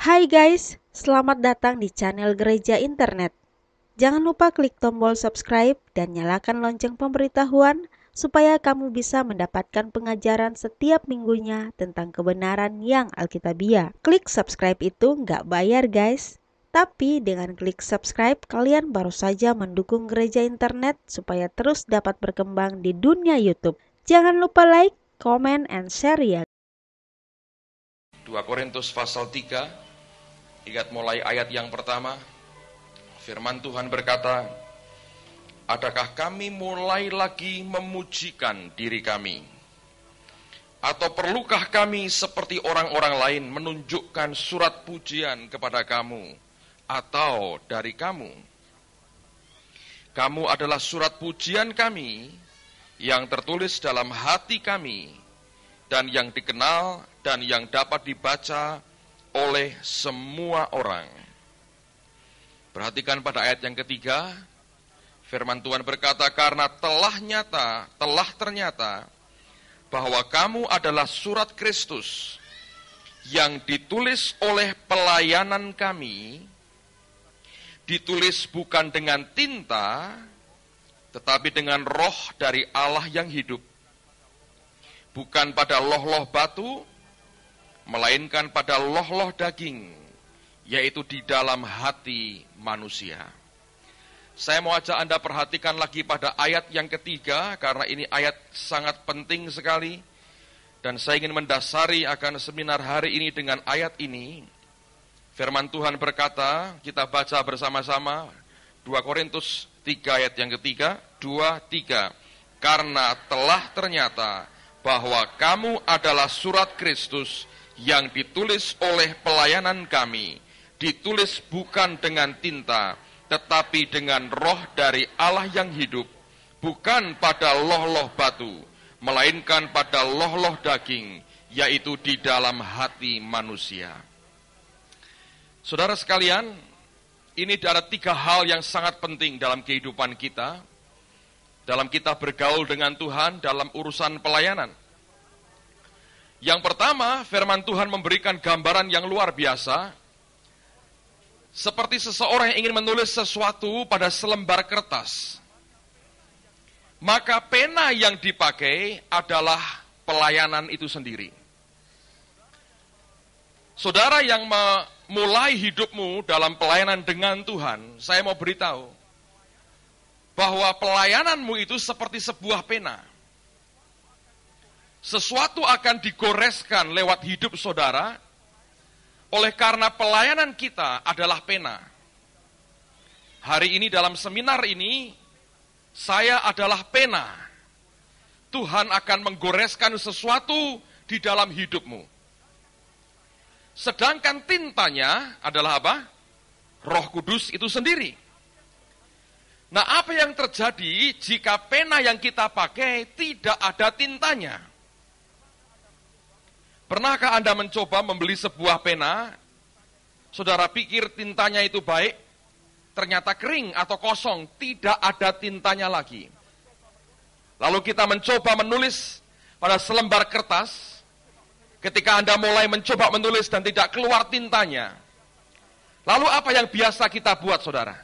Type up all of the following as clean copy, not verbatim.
Hai guys, selamat datang di channel Gereja Internet. Jangan lupa klik tombol subscribe dan nyalakan lonceng pemberitahuan supaya kamu bisa mendapatkan pengajaran setiap minggunya tentang kebenaran yang alkitabiah. Klik subscribe itu nggak bayar guys. Tapi dengan klik subscribe, kalian baru saja mendukung Gereja Internet supaya terus dapat berkembang di dunia YouTube. Jangan lupa like, comment, and share ya. 2 Korintus pasal 3, ingat mulai ayat yang pertama, firman Tuhan berkata, adakah kami mulai lagi memujikan diri kami? Atau perlukah kami seperti orang-orang lain menunjukkan surat pujian kepada kamu atau dari kamu? Kamu adalah surat pujian kami yang tertulis dalam hati kami dan yang dikenal dan yang dapat dibaca oleh semua orang. Perhatikan pada ayat yang ketiga, firman Tuhan berkata, karena telah ternyata bahwa kamu adalah surat Kristus yang ditulis oleh pelayanan kami, ditulis bukan dengan tinta, tetapi dengan roh dari Allah yang hidup, bukan pada loh-loh batu, melainkan pada loh-loh daging, yaitu di dalam hati manusia. Saya mau ajak Anda perhatikan lagi pada ayat yang ketiga, karena ini ayat sangat penting sekali, dan saya ingin mendasari akan seminar hari ini dengan ayat ini. Firman Tuhan berkata, kita baca bersama-sama, 2 Korintus 3 ayat yang ketiga, 2-3. Karena telah ternyata bahwa kamu adalah surat Kristus yang ditulis oleh pelayanan kami, ditulis bukan dengan tinta, tetapi dengan roh dari Allah yang hidup, bukan pada loh-loh batu, melainkan pada loh-loh daging, yaitu di dalam hati manusia. Saudara sekalian, ini ada 3 hal yang sangat penting dalam kehidupan kita, dalam kita bergaul dengan Tuhan, dalam urusan pelayanan. Yang pertama, firman Tuhan memberikan gambaran yang luar biasa, seperti seseorang yang ingin menulis sesuatu pada selembar kertas. Maka pena yang dipakai adalah pelayanan itu sendiri. Saudara yang memulai hidupmu dalam pelayanan dengan Tuhan, saya mau beritahu bahwa pelayananmu itu seperti sebuah pena. Sesuatu akan digoreskan lewat hidup saudara, oleh karena pelayanan kita adalah pena. Hari ini dalam seminar ini, saya adalah pena. Tuhan akan menggoreskan sesuatu di dalam hidupmu. Sedangkan tintanya adalah apa? Roh Kudus itu sendiri. Nah, apa yang terjadi jika pena yang kita pakai tidak ada tintanya? Pernahkah Anda mencoba membeli sebuah pena, saudara pikir tintanya itu baik, ternyata kering atau kosong, tidak ada tintanya lagi. Lalu kita mencoba menulis pada selembar kertas, ketika Anda mulai mencoba menulis dan tidak keluar tintanya, lalu apa yang biasa kita buat, saudara?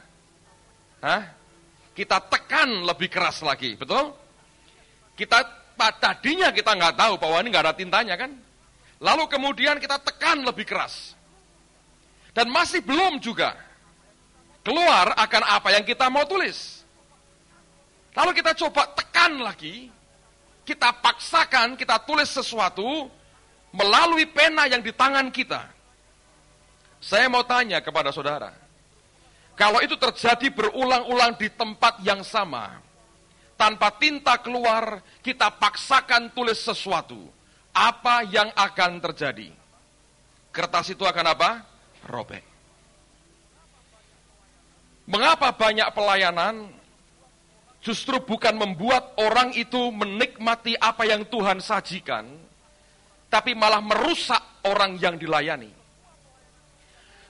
Kita tekan lebih keras lagi, betul? Tadinya kita nggak tahu bahwa ini nggak ada tintanya kan? Lalu kemudian kita tekan lebih keras. Dan masih belum juga keluar akan apa yang kita mau tulis. Lalu kita coba tekan lagi, kita paksakan, kita tulis sesuatu melalui pena yang di tangan kita. Saya mau tanya kepada saudara, kalau itu terjadi berulang-ulang di tempat yang sama, tanpa tinta keluar, kita paksakan tulis sesuatu, apa yang akan terjadi? Kertas itu akan apa? Robek. Mengapa banyak pelayanan justru bukan membuat orang itu menikmati apa yang Tuhan sajikan, tapi malah merusak orang yang dilayani?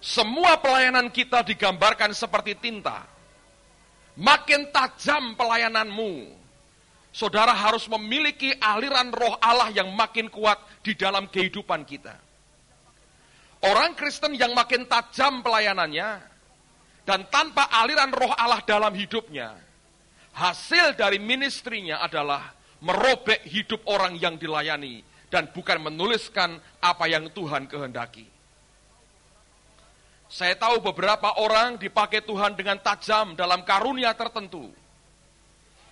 Semua pelayanan kita digambarkan seperti tinta. Makin tajam pelayananmu, saudara harus memiliki aliran roh Allah yang makin kuat di dalam kehidupan kita. Orang Kristen yang makin tajam pelayanannya, dan tanpa aliran roh Allah dalam hidupnya, hasil dari ministrinya adalah merobek hidup orang yang dilayani, dan bukan menuliskan apa yang Tuhan kehendaki. Saya tahu beberapa orang dipakai Tuhan dengan tajam dalam karunia tertentu.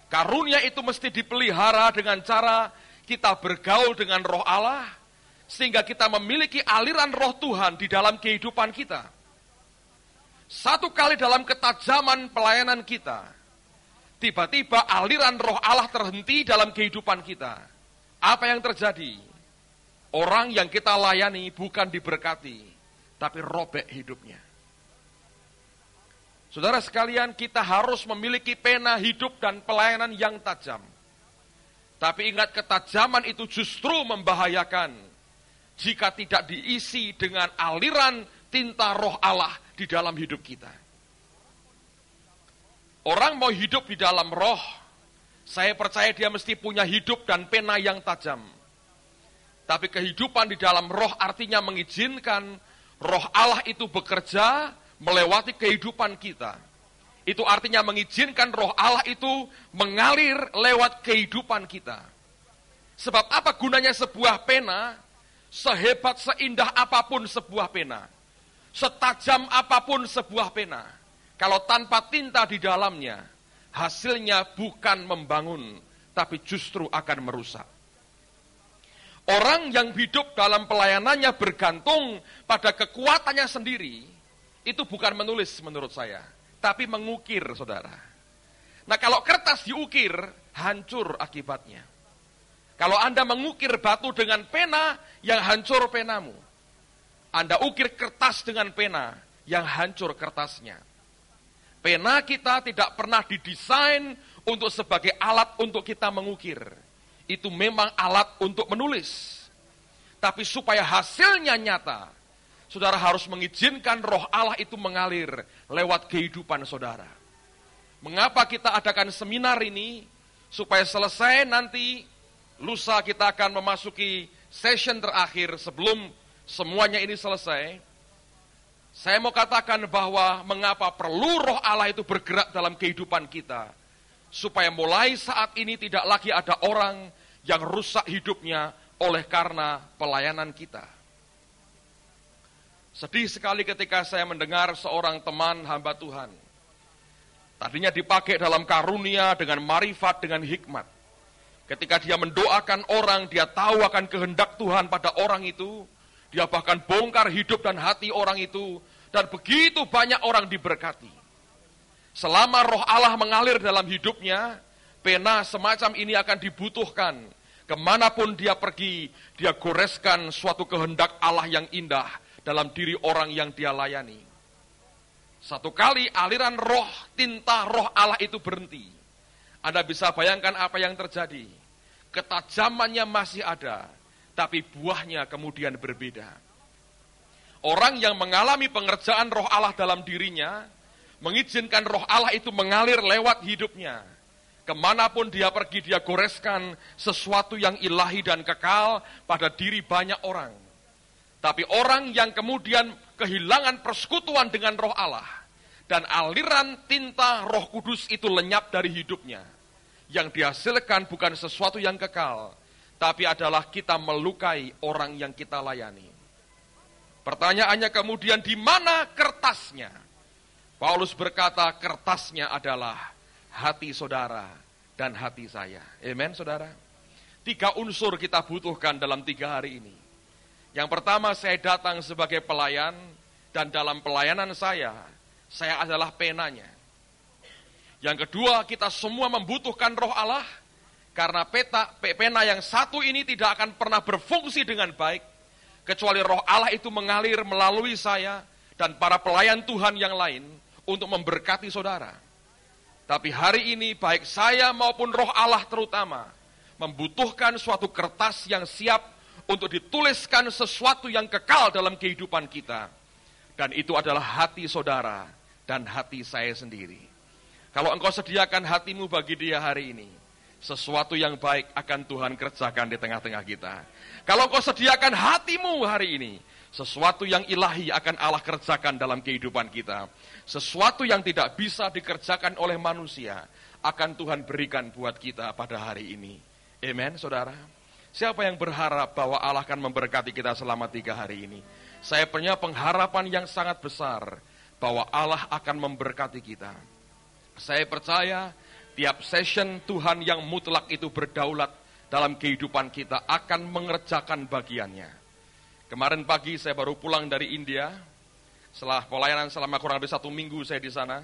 Karunia itu mesti dipelihara dengan cara kita bergaul dengan roh Allah, sehingga kita memiliki aliran roh Tuhan di dalam kehidupan kita. Satu kali dalam ketajaman pelayanan kita, tiba-tiba aliran roh Allah terhenti dalam kehidupan kita. Apa yang terjadi? Orang yang kita layani bukan diberkati, tapi robek hidupnya. Saudara sekalian, kita harus memiliki pena hidup dan pelayanan yang tajam. Tapi ingat, ketajaman itu justru membahayakan jika tidak diisi dengan aliran tinta roh Allah di dalam hidup kita. Orang mau hidup di dalam roh, saya percaya dia mesti punya hidup dan pena yang tajam. Tapi kehidupan di dalam roh artinya mengizinkan roh Allah itu bekerja melewati kehidupan kita. Itu artinya mengizinkan roh Allah itu mengalir lewat kehidupan kita. Sebab apa gunanya sebuah pena? Sehebat, seindah apapun sebuah pena, setajam apapun sebuah pena, kalau tanpa tinta di dalamnya, hasilnya bukan membangun, tapi justru akan merusak. Orang yang hidup dalam pelayanannya bergantung pada kekuatannya sendiri, itu bukan menulis menurut saya, tapi mengukir, saudara. Nah, kalau kertas diukir, hancur akibatnya. Kalau Anda mengukir batu dengan pena, yang hancur penamu. Anda ukir kertas dengan pena, yang hancur kertasnya. Pena kita tidak pernah didesain untuk sebagai alat untuk kita mengukir. Itu memang alat untuk menulis. Tapi supaya hasilnya nyata, saudara harus mengizinkan roh Allah itu mengalir lewat kehidupan saudara. Mengapa kita adakan seminar ini? Supaya selesai nanti, lusa kita akan memasuki session terakhir sebelum semuanya ini selesai. Saya mau katakan bahwa mengapa perlu roh Allah itu bergerak dalam kehidupan kita. Supaya mulai saat ini tidak lagi ada orang yang rusak hidupnya oleh karena pelayanan kita. Sedih sekali ketika saya mendengar seorang teman hamba Tuhan. Tadinya dipakai dalam karunia dengan marifat, dengan hikmat. Ketika dia mendoakan orang, dia tahu akan kehendak Tuhan pada orang itu. Dia bahkan bongkar hidup dan hati orang itu. Dan begitu banyak orang diberkati. Selama roh Allah mengalir dalam hidupnya, pena semacam ini akan dibutuhkan. Kemanapun dia pergi, dia goreskan suatu kehendak Allah yang indah dalam diri orang yang dia layani. Satu kali aliran roh, tinta roh Allah itu berhenti. Anda bisa bayangkan apa yang terjadi. Ketajamannya masih ada, tapi buahnya kemudian berbeda. Orang yang mengalami pengerjaan roh Allah dalam dirinya, mengizinkan roh Allah itu mengalir lewat hidupnya. Kemanapun dia pergi, dia goreskan sesuatu yang ilahi dan kekal pada diri banyak orang. Tapi orang yang kemudian kehilangan persekutuan dengan roh Allah, dan aliran tinta roh kudus itu lenyap dari hidupnya. Yang dihasilkan bukan sesuatu yang kekal, tapi adalah kita melukai orang yang kita layani. Pertanyaannya kemudian, di mana kertasnya? Paulus berkata, kertasnya adalah hati saudara dan hati saya. Amen, saudara. 3 unsur kita butuhkan dalam 3 hari ini. Yang pertama, saya datang sebagai pelayan, dan dalam pelayanan saya adalah penanya. Yang kedua, kita semua membutuhkan roh Allah, karena pena yang satu ini tidak akan pernah berfungsi dengan baik, kecuali roh Allah itu mengalir melalui saya, dan para pelayan Tuhan yang lain, untuk memberkati saudara. Tapi hari ini baik saya maupun roh Allah terutama membutuhkan suatu kertas yang siap untuk dituliskan sesuatu yang kekal dalam kehidupan kita. Dan itu adalah hati saudara dan hati saya sendiri. Kalau engkau sediakan hatimu bagi dia hari ini, sesuatu yang baik akan Tuhan kerjakan di tengah-tengah kita. Kalau engkau sediakan hatimu hari ini, Sesuatu yang ilahi akan Allah kerjakan dalam kehidupan kita. Sesuatu yang tidak bisa dikerjakan oleh manusia akan Tuhan berikan buat kita pada hari ini. Amen, saudara. Siapa yang berharap bahwa Allah akan memberkati kita selama 3 hari ini? Saya punya pengharapan yang sangat besar bahwa Allah akan memberkati kita. Saya percaya tiap session Tuhan yang mutlak itu berdaulat dalam kehidupan kita akan mengerjakan bagiannya. Kemarin pagi saya baru pulang dari India. Setelah pelayanan selama kurang lebih 1 minggu saya di sana.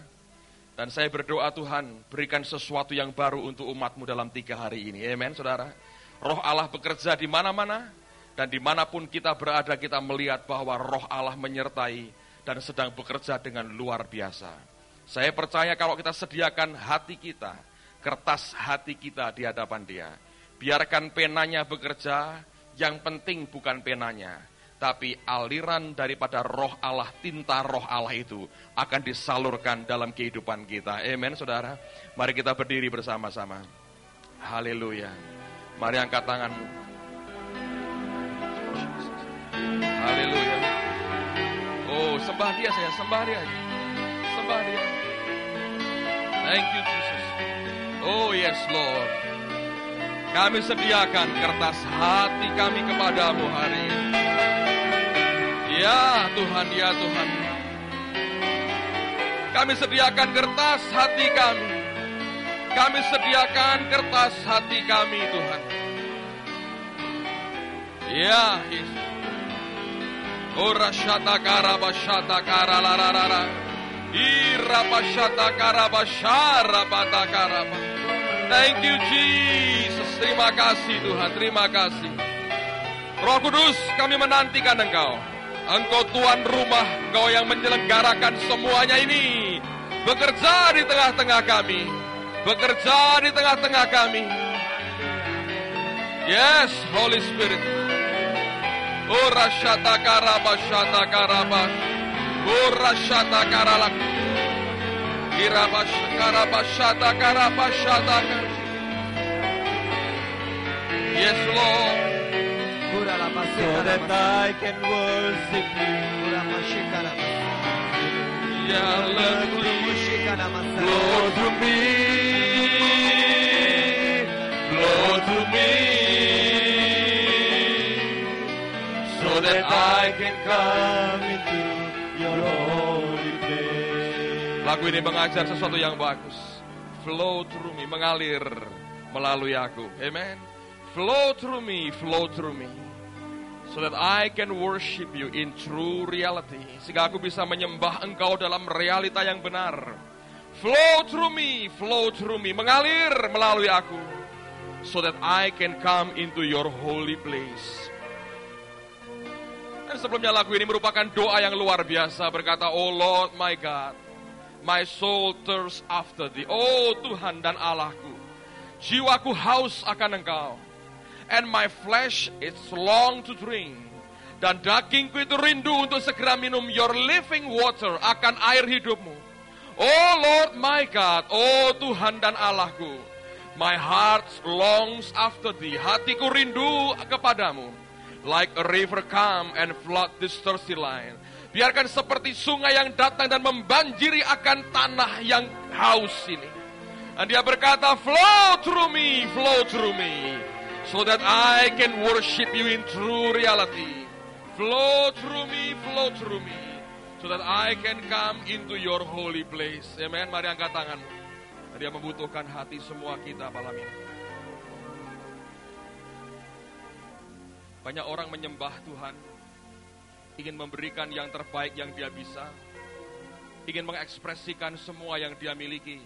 Dan saya berdoa, Tuhan berikan sesuatu yang baru untuk umat-Mu dalam 3 hari ini. Amen, saudara. Roh Allah bekerja di mana-mana. Dan dimanapun kita berada, kita melihat bahwa roh Allah menyertai dan sedang bekerja dengan luar biasa. Saya percaya kalau kita sediakan hati kita, kertas hati kita di hadapan Dia. Biarkan penanya bekerja, yang penting bukan penanya. Tapi aliran daripada roh Allah, tinta roh Allah itu akan disalurkan dalam kehidupan kita. Amen, saudara. Mari kita berdiri bersama-sama. Haleluya. Mari angkat tanganmu. Haleluya. Oh, sembah Dia saya, sembah Dia. Sembah Dia. Thank you Jesus. Oh yes Lord. Kami sediakan kertas hati kami kepadamu hari ini. Ya Tuhan, ya Tuhan. Kami sediakan kertas hati kami. Kami sediakan kertas hati kami Tuhan. Ya Yesus. Ora shata karabashata karalarara. Irabashata karabashara bata karaba. Thank you Jesus. Terima kasih Tuhan, terima kasih. Roh Kudus, kami menantikan Engkau. Engkau Tuan rumah, Engkau yang menyelenggarakan semuanya ini. Bekerja di tengah-tengah kami. Bekerja di tengah-tengah kami. Yes, Holy Spirit. Ora shata karabashata karabas. Ora shata karalak. Irabash karabashata karabashata. Yes, Lord. So that I can worship you. Yeah, let me flow to me. Flow to me. So that I can come into your holy place. Lagu ini mengajar sesuatu yang bagus. Flow through me, mengalir melalui aku. Amen. Flow through me, so that I can worship you in true reality. Sehingga aku bisa menyembah Engkau dalam realita yang benar. Flow through me, mengalir melalui aku. So that I can come into your holy place. Dan sebelumnya lagu ini merupakan doa yang luar biasa. Berkata, Oh Lord my God, my soul thirsts after thee. Oh Tuhan dan Allahku, jiwaku haus akan Engkau. And my flesh is long to drink. Dan dagingku itu rindu untuk segera minum your living water, akan air hidupmu. Oh Lord my God, oh Tuhan dan Allahku, my heart longs after thee. Hatiku rindu kepadamu. Like a river come and flood this thirsty land. Biarkan seperti sungai yang datang dan membanjiri akan tanah yang haus ini. Dan dia berkata, flow through me, so that I can worship you in true reality. Flow through me, so that I can come into your holy place. Amen. Mari angkat tanganmu. Dia membutuhkan hati semua kita malam ini. Banyak orang menyembah Tuhan, ingin memberikan yang terbaik yang dia bisa, ingin mengekspresikan semua yang dia miliki.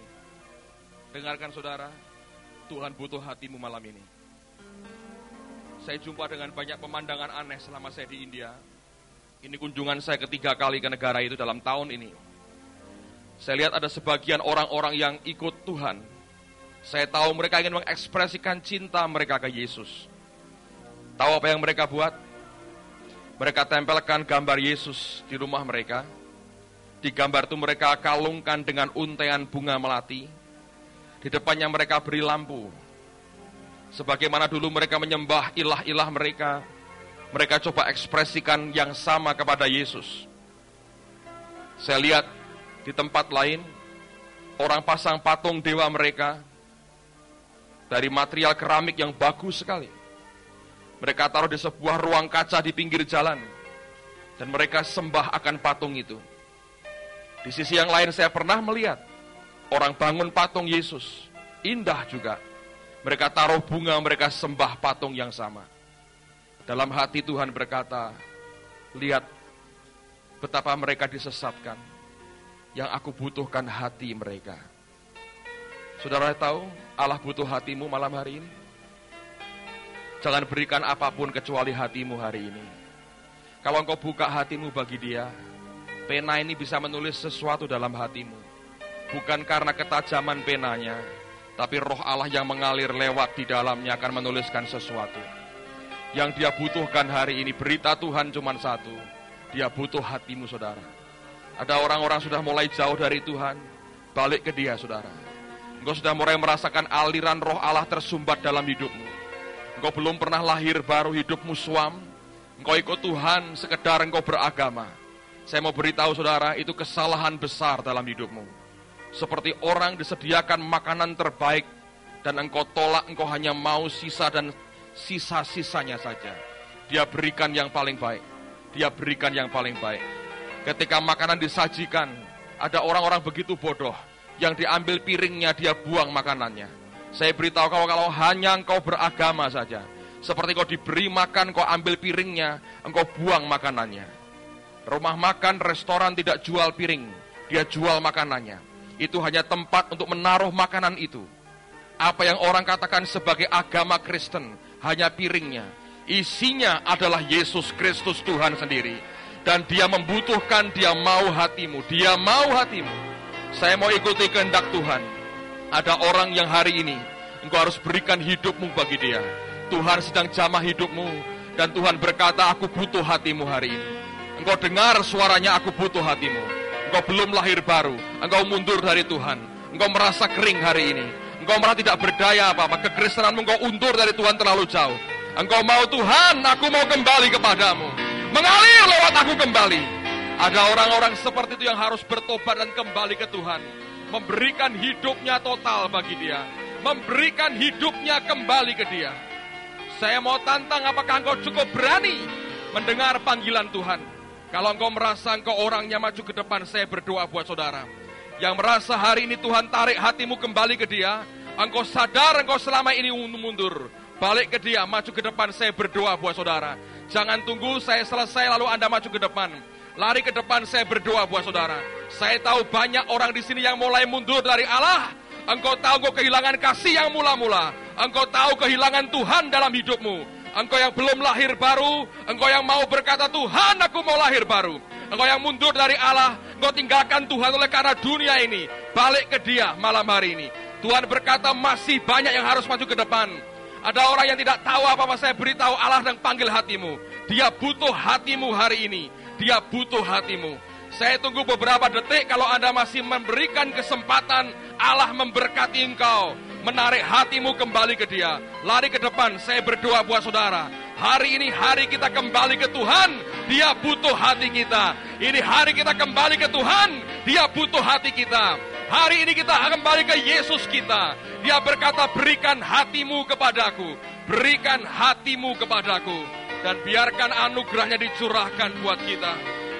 Dengarkan saudara, Tuhan butuh hatimu malam ini. Saya jumpa dengan banyak pemandangan aneh selama saya di India. Ini kunjungan saya ketiga kali ke negara itu dalam tahun ini. Saya lihat ada sebagian orang-orang yang ikut Tuhan. Saya tahu mereka ingin mengekspresikan cinta mereka ke Yesus. Tahu apa yang mereka buat? Mereka tempelkan gambar Yesus di rumah mereka. Di gambar itu mereka kalungkan dengan untaian bunga melati. Di depannya mereka beri lampu. Sebagaimana dulu mereka menyembah ilah-ilah mereka, mereka coba ekspresikan yang sama kepada Yesus. Saya lihat di tempat lain, orang pasang patung dewa mereka dari material keramik yang bagus sekali. Mereka taruh di sebuah ruang kaca di pinggir jalan, dan mereka sembah akan patung itu. Di sisi yang lain saya pernah melihat orang bangun patung Yesus, indah juga. Mereka taruh bunga, mereka sembah patung yang sama. Dalam hati Tuhan berkata, lihat betapa mereka disesatkan. Yang aku butuhkan hati mereka. Saudara tahu Allah butuh hatimu malam hari ini? Jangan berikan apapun kecuali hatimu hari ini. Kalau engkau buka hatimu bagi Dia, pena ini bisa menulis sesuatu dalam hatimu. Bukan karena ketajaman penanya, tapi roh Allah yang mengalir lewat di dalamnya akan menuliskan sesuatu. Yang Dia butuhkan hari ini, berita Tuhan cuma satu. Dia butuh hatimu, saudara. Ada orang-orang sudah mulai jauh dari Tuhan, balik ke Dia, saudara. Engkau sudah mulai merasakan aliran roh Allah tersumbat dalam hidupmu. Engkau belum pernah lahir baru, hidupmu suam. Engkau ikut Tuhan sekedar engkau beragama. Saya mau beritahu saudara, itu kesalahan besar dalam hidupmu. Seperti orang disediakan makanan terbaik, dan engkau tolak, engkau hanya mau sisa dan sisa-sisanya saja. Dia berikan yang paling baik. Dia berikan yang paling baik. Ketika makanan disajikan, ada orang-orang begitu bodoh, yang diambil piringnya, dia buang makanannya. Saya beritahu kalau hanya engkau beragama saja, seperti kau diberi makan, kau ambil piringnya, engkau buang makanannya. Rumah makan, restoran tidak jual piring, dia jual makanannya. Itu hanya tempat untuk menaruh makanan itu. Apa yang orang katakan sebagai agama Kristen, hanya piringnya. Isinya adalah Yesus Kristus Tuhan sendiri. Dan Dia membutuhkan, Dia mau hatimu, Dia mau hatimu. Saya mau ikuti kehendak Tuhan. Ada orang yang hari ini engkau harus berikan hidupmu bagi Dia. Tuhan sedang jamah hidupmu, dan Tuhan berkata, aku butuh hatimu hari ini. Engkau dengar suaranya, aku butuh hatimu. Engkau belum lahir baru, engkau mundur dari Tuhan. Engkau merasa kering hari ini, engkau merasa tidak berdaya apa-apa. Kekristenanmu engkau undur dari Tuhan terlalu jauh. Engkau mau, Tuhan, aku mau kembali kepadamu. Mengalir lewat aku kembali. Ada orang-orang seperti itu yang harus bertobat dan kembali ke Tuhan. Memberikan hidupnya total bagi Dia. Memberikan hidupnya kembali ke Dia. Saya mau tantang, apakah engkau cukup berani mendengar panggilan Tuhan? Kalau engkau merasa engkau orangnya maju ke depan, saya berdoa buat saudara. Yang merasa hari ini Tuhan tarik hatimu kembali ke Dia. Engkau sadar engkau selama ini mundur. Balik ke Dia, maju ke depan, saya berdoa buat saudara. Jangan tunggu saya selesai lalu Anda maju ke depan. Lari ke depan, saya berdoa buat saudara. Saya tahu banyak orang di sini yang mulai mundur dari Allah. Engkau tahu engkau kehilangan kasih yang mula-mula. Engkau tahu kehilangan Tuhan dalam hidupmu. Engkau yang belum lahir baru, engkau yang mau berkata, Tuhan, aku mau lahir baru. Engkau yang mundur dari Allah, engkau tinggalkan Tuhan oleh karena dunia ini. Balik ke Dia malam hari ini. Tuhan berkata, masih banyak yang harus maju ke depan. Ada orang yang tidak tahu apa-apa, saya beritahu Allah dan panggil hatimu. Dia butuh hatimu hari ini. Dia butuh hatimu. Saya tunggu beberapa detik, kalau Anda masih memberikan kesempatan, Allah memberkati engkau. Menarik hatimu kembali ke Dia. Lari ke depan, saya berdoa buat saudara. Hari ini hari kita kembali ke Tuhan. Dia butuh hati kita. Ini hari kita kembali ke Tuhan. Dia butuh hati kita. Hari ini kita kembali ke Yesus kita. Dia berkata, berikan hatimu kepadaku. Berikan hatimu kepadaku. Dan biarkan anugerahnya dicurahkan buat kita.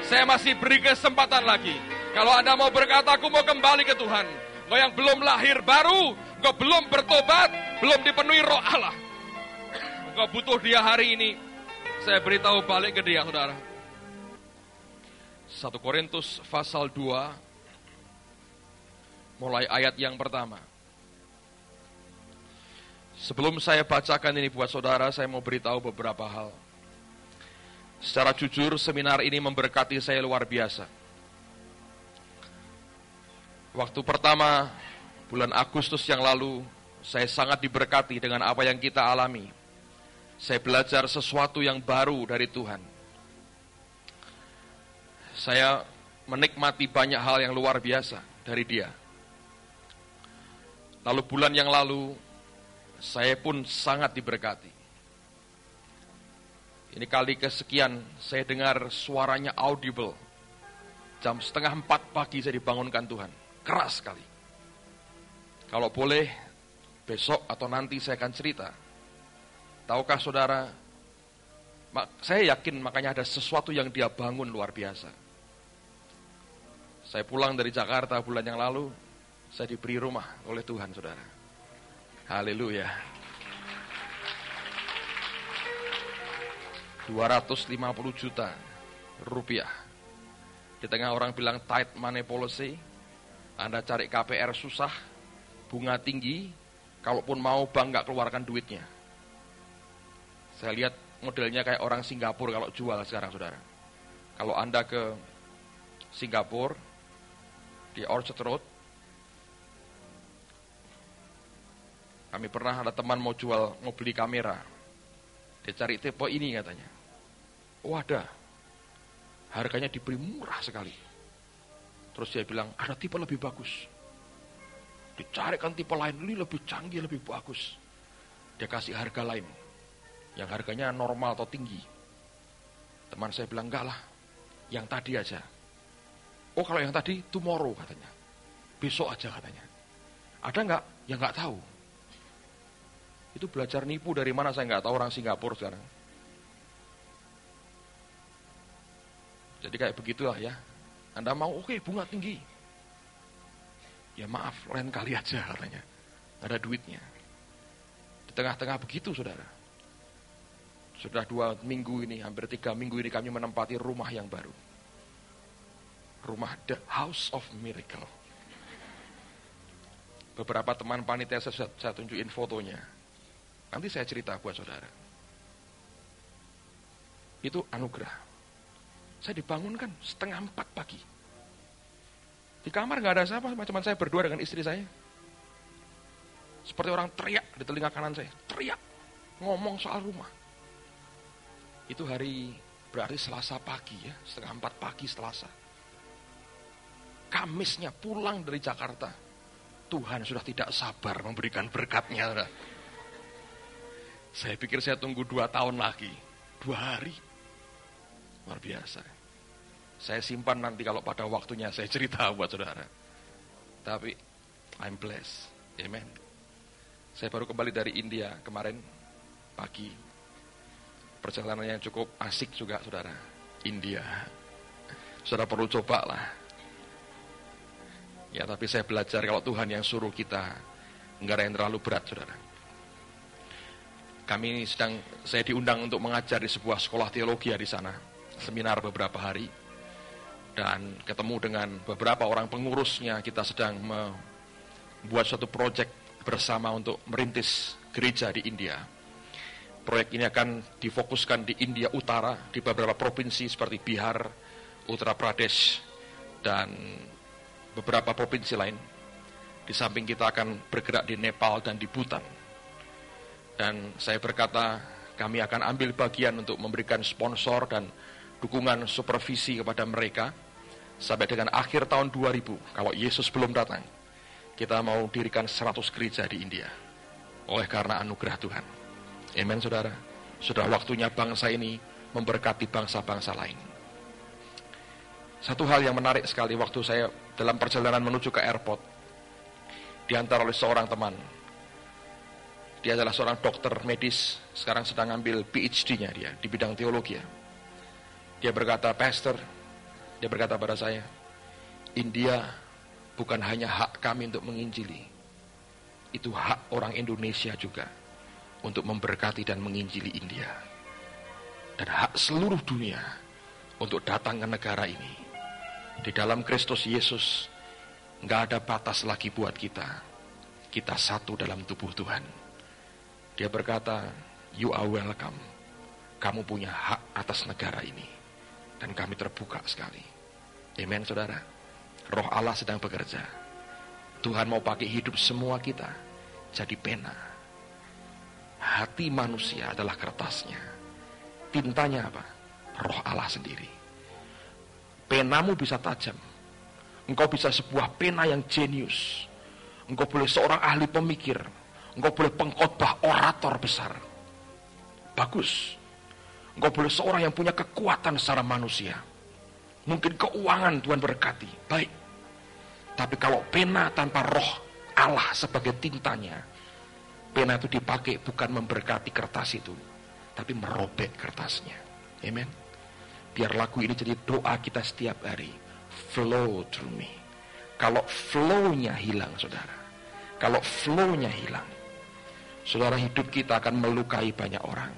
Saya masih beri kesempatan lagi. Kalau Anda mau berkata, aku mau kembali ke Tuhan. Engkau yang belum lahir baru, engkau belum bertobat, belum dipenuhi roh Allah. Engkau butuh Dia hari ini. Saya beritahu, balik ke Dia, saudara. 1 Korintus pasal 2, mulai ayat yang pertama. Sebelum saya bacakan ini buat saudara, saya mau beritahu beberapa hal. Secara jujur, seminar ini memberkati saya luar biasa. Waktu pertama, bulan Agustus yang lalu, saya sangat diberkati dengan apa yang kita alami. Saya belajar sesuatu yang baru dari Tuhan. Saya menikmati banyak hal yang luar biasa dari Dia. Lalu bulan yang lalu, saya pun sangat diberkati. Ini kali kesekian saya dengar suaranya audible. Jam 3:30 pagi saya dibangunkan Tuhan. Keras sekali. Kalau boleh, besok atau nanti saya akan cerita. Tahukah saudara, saya yakin makanya ada sesuatu yang dia bangun luar biasa. Saya pulang dari Jakarta bulan yang lalu, saya diberi rumah oleh Tuhan, saudara. Haleluya. 250 juta rupiah. Di tengah orang bilang tight money policy, Anda cari KPR susah, bunga tinggi, kalaupun mau bank nggak keluarkan duitnya. Saya lihat modelnya kayak orang Singapura kalau jual sekarang, saudara. Kalau Anda ke Singapura, di Orchard Road, kami pernah ada teman mau beli kamera. Dia cari tipe ini katanya. Oh ada, harganya diberi murah sekali. Terus dia bilang, ada tipe lebih bagus. Dicarikan tipe lain, ini lebih canggih, lebih bagus. Dia kasih harga lain, yang harganya normal atau tinggi. Teman saya bilang, enggak lah, yang tadi aja. Oh kalau yang tadi, tomorrow katanya. Besok aja katanya. Ada enggak? Ya enggak tahu. Itu belajar nipu dari mana saya enggak tahu, orang Singapura sekarang. Jadi kayak begitulah ya. Anda mau oke, bunga tinggi. Ya maaf, lain kali aja katanya. Nggak ada duitnya. Di tengah-tengah begitu, saudara. Sudah 2 minggu ini, hampir 3 minggu ini kami menempati rumah yang baru. Rumah The House of Miracle. Beberapa teman panitia saya tunjukin fotonya. Nanti saya cerita buat saudara. Itu anugerah. Saya dibangunkan 3:30 pagi. Di kamar nggak ada siapa, cuma saya berdua dengan istri saya. Seperti orang teriak di telinga kanan saya, teriak, ngomong soal rumah. Itu hari berarti Selasa pagi ya, 3:30 pagi Selasa. Kamisnya pulang dari Jakarta, Tuhan sudah tidak sabar memberikan berkat-Nya. Saya pikir saya tunggu 2 tahun lagi, 2 hari. Luar biasa. Saya simpan nanti kalau pada waktunya saya cerita buat saudara. Tapi I'm blessed. Amen. Saya baru kembali dari India kemarin pagi. Perjalanan yang cukup asik juga, saudara. India. Saudara perlu coba lah. Ya, tapi saya belajar kalau Tuhan yang suruh kita, enggak ada yang terlalu berat, saudara. Saya diundang untuk mengajar di sebuah sekolah teologi di sana. Seminar beberapa hari. Dan ketemu dengan beberapa orang pengurusnya. Kita sedang membuat suatu proyek bersama untuk merintis gereja di India. Proyek ini akan difokuskan di India Utara, di beberapa provinsi seperti Bihar, Uttar Pradesh, dan beberapa provinsi lain. Di samping kita akan bergerak di Nepal dan di Bhutan. Dan saya berkata, kami akan ambil bagian untuk memberikan sponsor dan dukungan supervisi kepada mereka sampai dengan akhir tahun 2000. Kalau Yesus belum datang, kita mau dirikan 100 gereja di India. Oleh karena anugerah Tuhan. Amen, saudara. Sudah waktunya bangsa ini memberkati bangsa-bangsa lain. Satu hal yang menarik sekali waktu saya dalam perjalanan menuju ke airport, diantar oleh seorang teman. Dia adalah seorang dokter medis, sekarang sedang ambil PhD-nya dia di bidang teologi. Dia berkata, Pastor, dia berkata pada saya, India bukan hanya hak kami untuk menginjili, itu hak orang Indonesia juga untuk memberkati dan menginjili India. Dan hak seluruh dunia untuk datang ke negara ini. Di dalam Kristus Yesus, nggak ada batas lagi buat kita. Kita satu dalam tubuh Tuhan. Dia berkata, you are welcome. Kamu punya hak atas negara ini. Dan kami terbuka sekali. Amen, saudara. Roh Allah sedang bekerja. Tuhan mau pakai hidup semua kita jadi pena. Hati manusia adalah kertasnya. Tintanya apa? Roh Allah sendiri. Penamu bisa tajam. Engkau bisa sebuah pena yang jenius. Engkau boleh seorang ahli pemikir. Engkau boleh pengkhotbah orator besar. Bagus. Engkau boleh seorang yang punya kekuatan secara manusia. Mungkin keuangan Tuhan berkati, baik. Tapi kalau pena tanpa roh Allah sebagai tintanya, pena itu dipakai bukan memberkati kertas itu, tapi merobek kertasnya. Amen. Biar lagu ini jadi doa kita setiap hari. Flow through me. Kalau flow-nya hilang, saudara. Kalau flow-nya hilang, saudara, hidup kita akan melukai banyak orang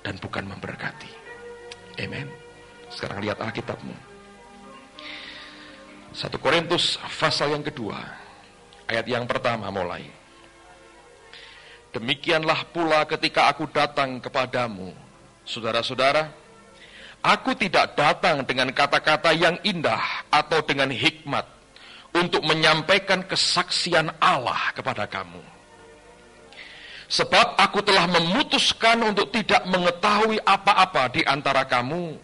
dan bukan memberkati. Amen. Sekarang lihat Alkitabmu. 1 Korintus pasal yang kedua, ayat yang pertama mulai. Demikianlah pula ketika aku datang kepadamu, saudara-saudara, aku tidak datang dengan kata-kata yang indah atau dengan hikmat untuk menyampaikan kesaksian Allah kepada kamu. Sebab aku telah memutuskan untuk tidak mengetahui apa-apa di antara kamu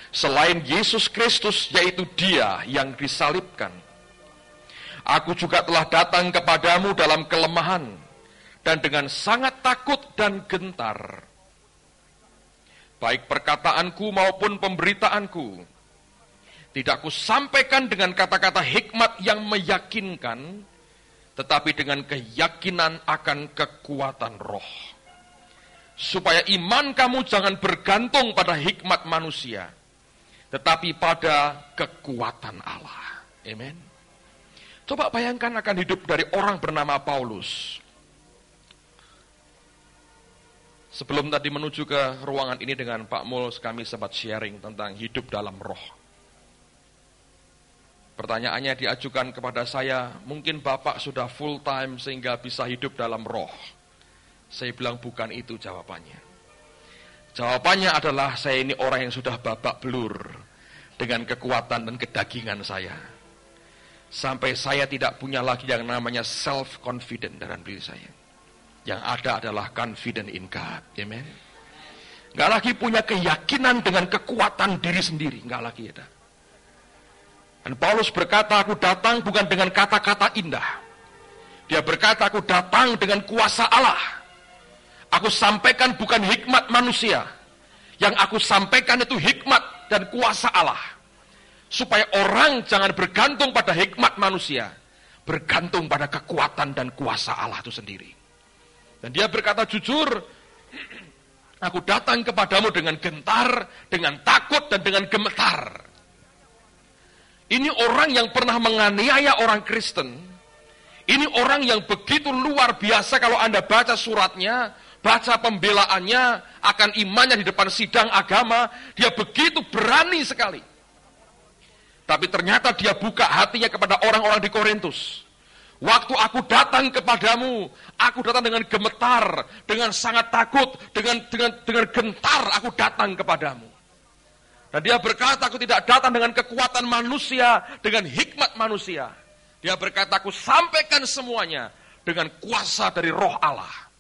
selain Yesus Kristus, yaitu Dia yang disalibkan. Aku juga telah datang kepadamu dalam kelemahan dan dengan sangat takut dan gentar. Baik perkataanku maupun pemberitaanku tidak kusampaikan dengan kata-kata hikmat yang meyakinkan, tetapi dengan keyakinan akan kekuatan roh. Supaya iman kamu jangan bergantung pada hikmat manusia, tetapi pada kekuatan Allah. Amen. Coba bayangkan akan hidup dari orang bernama Paulus. Sebelum tadi menuju ke ruangan ini dengan Pak Mul, kami sempat sharing tentang hidup dalam roh. Pertanyaannya diajukan kepada saya, mungkin Bapak sudah full time sehingga bisa hidup dalam roh. Saya bilang bukan itu jawabannya. Jawabannya adalah saya ini orang yang sudah babak belur dengan kekuatan dan kedagingan saya. Sampai saya tidak punya lagi yang namanya self-confident dalam diri saya. Yang ada adalah confident in God. Amen. Nggak lagi punya keyakinan dengan kekuatan diri sendiri. Nggak lagi ada. Dan Paulus berkata, aku datang bukan dengan kata-kata indah. Dia berkata, aku datang dengan kuasa Allah. Aku sampaikan bukan hikmat manusia. Yang aku sampaikan itu hikmat dan kuasa Allah. Supaya orang jangan bergantung pada hikmat manusia. Bergantung pada kekuatan dan kuasa Allah itu sendiri. Dan dia berkata jujur, aku datang kepadamu dengan gentar, dengan takut, dan dengan gemetar. Ini orang yang pernah menganiaya orang Kristen. Ini orang yang begitu luar biasa kalau Anda baca suratnya, baca pembelaannya, akan imannya di depan sidang agama, dia begitu berani sekali. Tapi ternyata dia buka hatinya kepada orang-orang di Korintus. Waktu aku datang kepadamu, aku datang dengan gemetar, dengan sangat takut, dengan gentar aku datang kepadamu. Dan dia berkata, aku tidak datang dengan kekuatan manusia, dengan hikmat manusia. Dia berkata, aku sampaikan semuanya dengan kuasa dari roh Allah.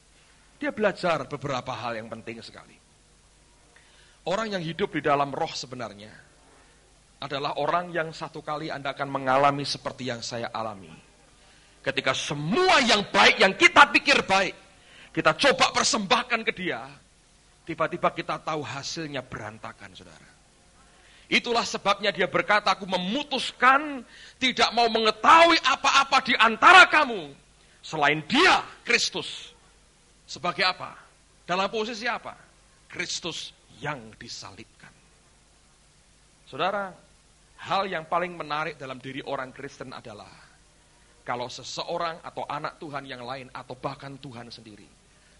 Dia belajar beberapa hal yang penting sekali. Orang yang hidup di dalam roh sebenarnya adalah orang yang satu kali Anda akan mengalami seperti yang saya alami. Ketika semua yang baik, yang kita pikir baik, kita coba persembahkan ke dia, tiba-tiba kita tahu hasilnya berantakan, saudara. Itulah sebabnya dia berkata, aku memutuskan tidak mau mengetahui apa-apa di antara kamu selain Dia, Kristus. Sebagai apa? Dalam posisi apa? Kristus yang disalibkan. Saudara, hal yang paling menarik dalam diri orang Kristen adalah kalau seseorang atau anak Tuhan yang lain atau bahkan Tuhan sendiri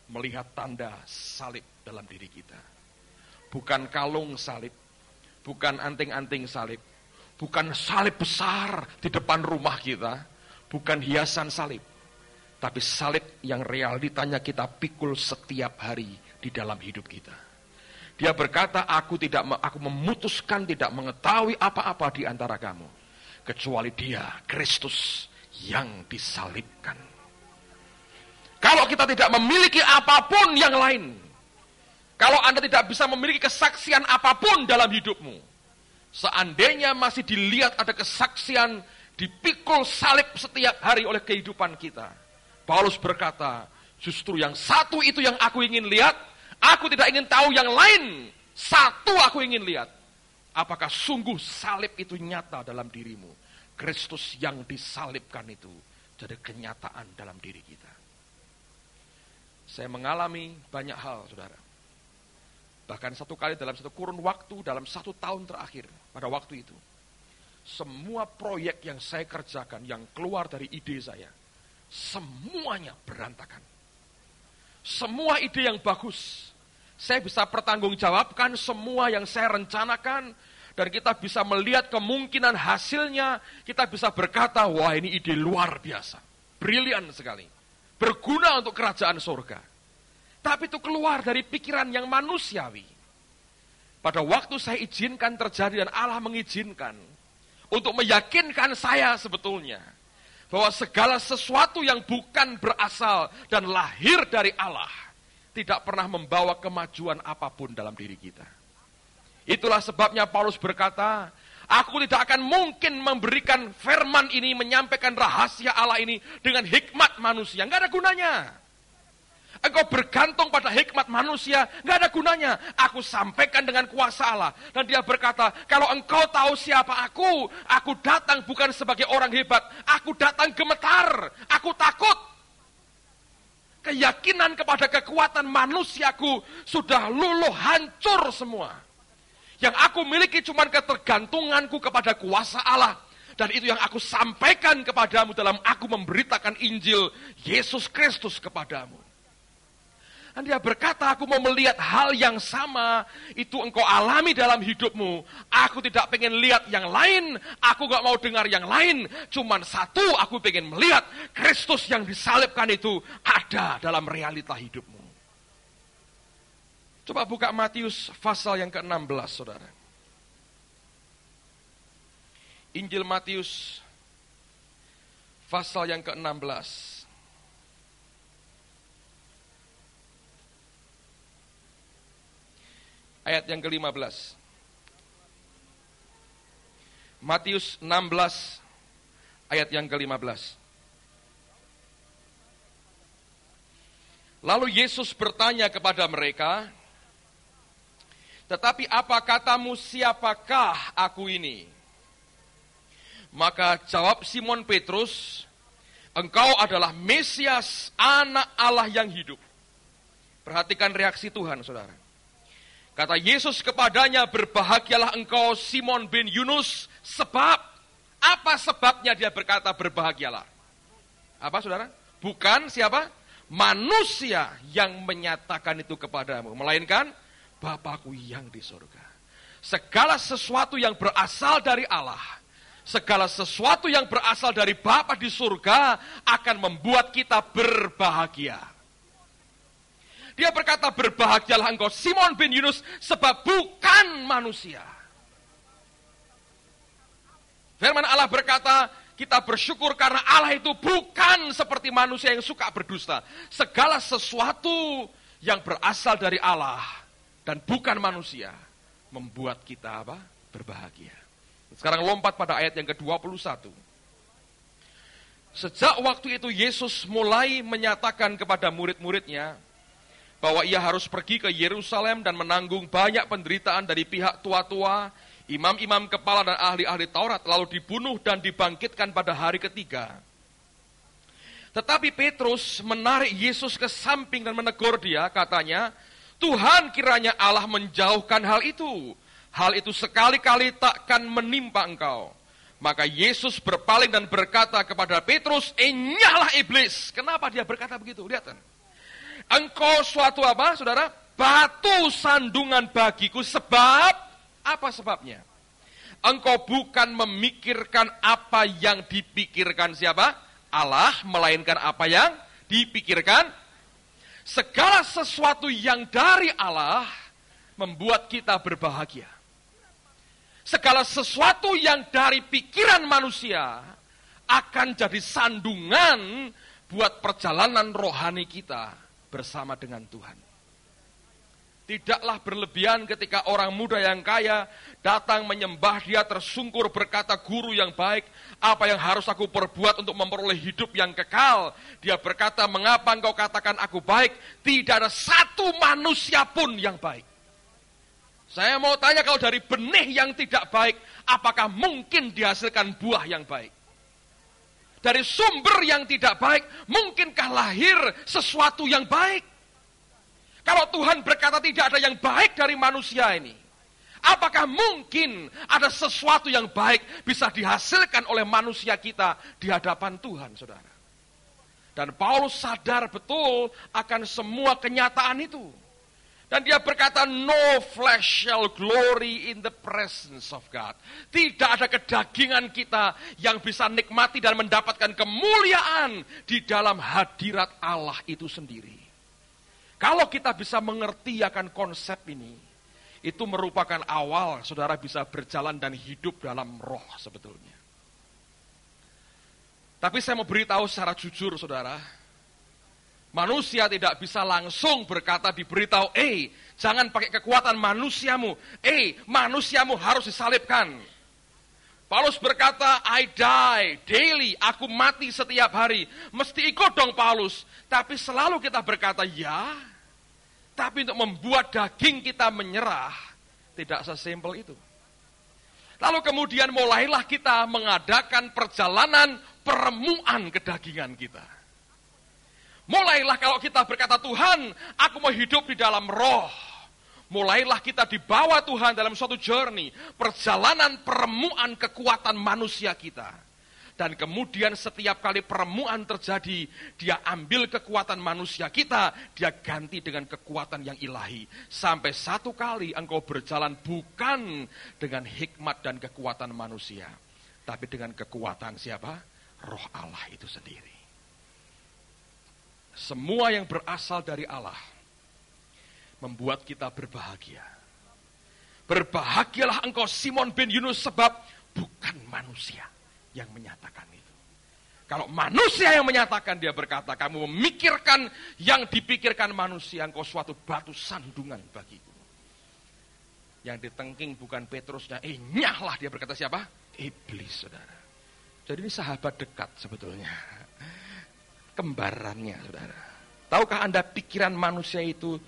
melihat tanda salib dalam diri kita. Bukan kalung salib, bukan anting-anting salib, bukan salib besar di depan rumah kita, bukan hiasan salib, tapi salib yang realitanya kita pikul setiap hari di dalam hidup kita. Dia berkata, aku memutuskan tidak mengetahui apa-apa di antara kamu, kecuali Dia, Kristus yang disalibkan. Kalau kita tidak memiliki apapun yang lain, kalau Anda tidak bisa memiliki kesaksian apapun dalam hidupmu, seandainya masih dilihat ada kesaksian dipikul salib setiap hari oleh kehidupan kita, Paulus berkata, justru yang satu itu yang aku ingin lihat, aku tidak ingin tahu yang lain, Satu aku ingin lihat, apakah sungguh salib itu nyata dalam dirimu. Kristus yang disalibkan itu jadi kenyataan dalam diri kita. Saya mengalami banyak hal, saudara. Bahkan satu kali dalam satu kurun waktu, dalam 1 tahun terakhir, pada waktu itu, semua proyek yang saya kerjakan, yang keluar dari ide saya, semuanya berantakan. Semua ide yang bagus, saya bisa pertanggungjawabkan semua yang saya rencanakan, dan kita bisa melihat kemungkinan hasilnya, kita bisa berkata, wah ini ide luar biasa, brilian sekali, berguna untuk kerajaan surga. Tapi itu keluar dari pikiran yang manusiawi. Pada waktu saya izinkan terjadi dan Allah mengizinkan, untuk meyakinkan saya sebetulnya, bahwa segala sesuatu yang bukan berasal dan lahir dari Allah, tidak pernah membawa kemajuan apapun dalam diri kita. Itulah sebabnya Paulus berkata, aku tidak akan mungkin memberikan firman ini, menyampaikan rahasia Allah ini dengan hikmat manusia. Nggak ada gunanya. Engkau bergantung pada hikmat manusia, nggak ada gunanya. Aku sampaikan dengan kuasa Allah. Dan dia berkata, kalau engkau tahu siapa aku datang bukan sebagai orang hebat. Aku datang gemetar, aku takut. Keyakinan kepada kekuatan manusiaku sudah luluh hancur semua. Yang aku miliki cuma ketergantunganku kepada kuasa Allah. Dan itu yang aku sampaikan kepadamu dalam aku memberitakan Injil Yesus Kristus kepadamu. Dan dia berkata, aku mau melihat hal yang sama, itu engkau alami dalam hidupmu. Aku tidak pengen lihat yang lain, aku gak mau dengar yang lain. Cuman satu, aku pengen melihat Kristus yang disalibkan itu ada dalam realita hidupmu. Coba buka Matius pasal yang ke-16, saudara. Injil Matius pasal yang ke-16. Ayat yang ke-15. Matius 16 ayat yang ke-15. Lalu Yesus bertanya kepada mereka, tetapi apa katamu, siapakah aku ini? Maka jawab Simon Petrus, engkau adalah Mesias, anak Allah yang hidup. Perhatikan reaksi Tuhan, saudara. Kata Yesus kepadanya, berbahagialah engkau Simon bin Yunus, sebab, apa sebabnya dia berkata berbahagialah? Apa saudara? Bukan siapa? Manusia yang menyatakan itu kepadamu, melainkan Bapakku yang di surga. Segala sesuatu yang berasal dari Allah, segala sesuatu yang berasal dari Bapa di surga akan membuat kita berbahagia. Dia berkata, berbahagialah engkau Simon bin Yunus, sebab bukan manusia. Firman Allah berkata, kita bersyukur karena Allah itu bukan seperti manusia yang suka berdusta. Segala sesuatu yang berasal dari Allah dan bukan manusia membuat kita apa? Berbahagia. Sekarang lompat pada ayat yang ke-21. Sejak waktu itu Yesus mulai menyatakan kepada murid-muridnya bahwa ia harus pergi ke Yerusalem dan menanggung banyak penderitaan dari pihak tua-tua, imam-imam kepala dan ahli-ahli Taurat, lalu dibunuh dan dibangkitkan pada hari ketiga. Tetapi Petrus menarik Yesus ke samping dan menegur dia, katanya, Tuhan, kiranya Allah menjauhkan hal itu. Hal itu sekali-kali takkan menimpa engkau. Maka Yesus berpaling dan berkata kepada Petrus, enyahlah iblis. Kenapa dia berkata begitu? Lihat kan. Engkau suatu apa, saudara? Batu sandungan bagiku, sebab, apa sebabnya? Engkau bukan memikirkan apa yang dipikirkan siapa? Allah, melainkan apa yang dipikirkan. Segala sesuatu yang dari Allah membuat kita berbahagia. Segala sesuatu yang dari pikiran manusia akan jadi sandungan buat perjalanan rohani kita bersama dengan Tuhan. Tidaklah berlebihan ketika orang muda yang kaya datang menyembah dia tersungkur berkata, guru yang baik, apa yang harus aku perbuat untuk memperoleh hidup yang kekal? Dia berkata, mengapa engkau katakan aku baik? Tidak ada satu manusia pun yang baik. Saya mau tanya, kalau dari benih yang tidak baik, apakah mungkin dihasilkan buah yang baik? Dari sumber yang tidak baik, mungkinkah lahir sesuatu yang baik? Kalau Tuhan berkata tidak ada yang baik dari manusia ini, apakah mungkin ada sesuatu yang baik bisa dihasilkan oleh manusia kita di hadapan Tuhan, saudara? Dan Paulus sadar betul akan semua kenyataan itu. Dan dia berkata, no flesh shall glory in the presence of God. Tidak ada kedagingan kita yang bisa nikmati dan mendapatkan kemuliaan di dalam hadirat Allah itu sendiri. Kalau kita bisa mengerti akan konsep ini, itu merupakan awal saudara bisa berjalan dan hidup dalam roh sebetulnya. Tapi saya mau beritahu secara jujur, saudara, manusia tidak bisa langsung berkata diberitahu, jangan pakai kekuatan manusiamu, manusiamu harus disalibkan. Paulus berkata, I die daily, aku mati setiap hari. Mesti ikut dong Paulus. Tapi selalu kita berkata, ya, tapi untuk membuat daging kita menyerah, tidak sesimpel itu. Lalu kemudian mulailah kita mengadakan perjalanan peremuan kedagingan kita. Mulailah kalau kita berkata, Tuhan, aku mau hidup di dalam roh. Mulailah kita dibawa Tuhan dalam suatu journey, perjalanan peremuan kekuatan manusia kita. Dan kemudian setiap kali peremuan terjadi, dia ambil kekuatan manusia kita, dia ganti dengan kekuatan yang ilahi. Sampai satu kali engkau berjalan bukan dengan hikmat dan kekuatan manusia, tapi dengan kekuatan siapa? Roh Allah itu sendiri. Semua yang berasal dari Allah membuat kita berbahagia. Berbahagialah engkau Simon bin Yunus, sebab bukan manusia yang menyatakan itu. Kalau manusia yang menyatakan, dia berkata, kamu memikirkan yang dipikirkan manusia, engkau suatu batu sandungan bagiku. Yang ditengking bukan Petrusnya, nyahlah, dia berkata siapa? Iblis, saudara. Jadi ini sahabat dekat sebetulnya. Kembarannya, saudara. Tahukah Anda pikiran manusia itu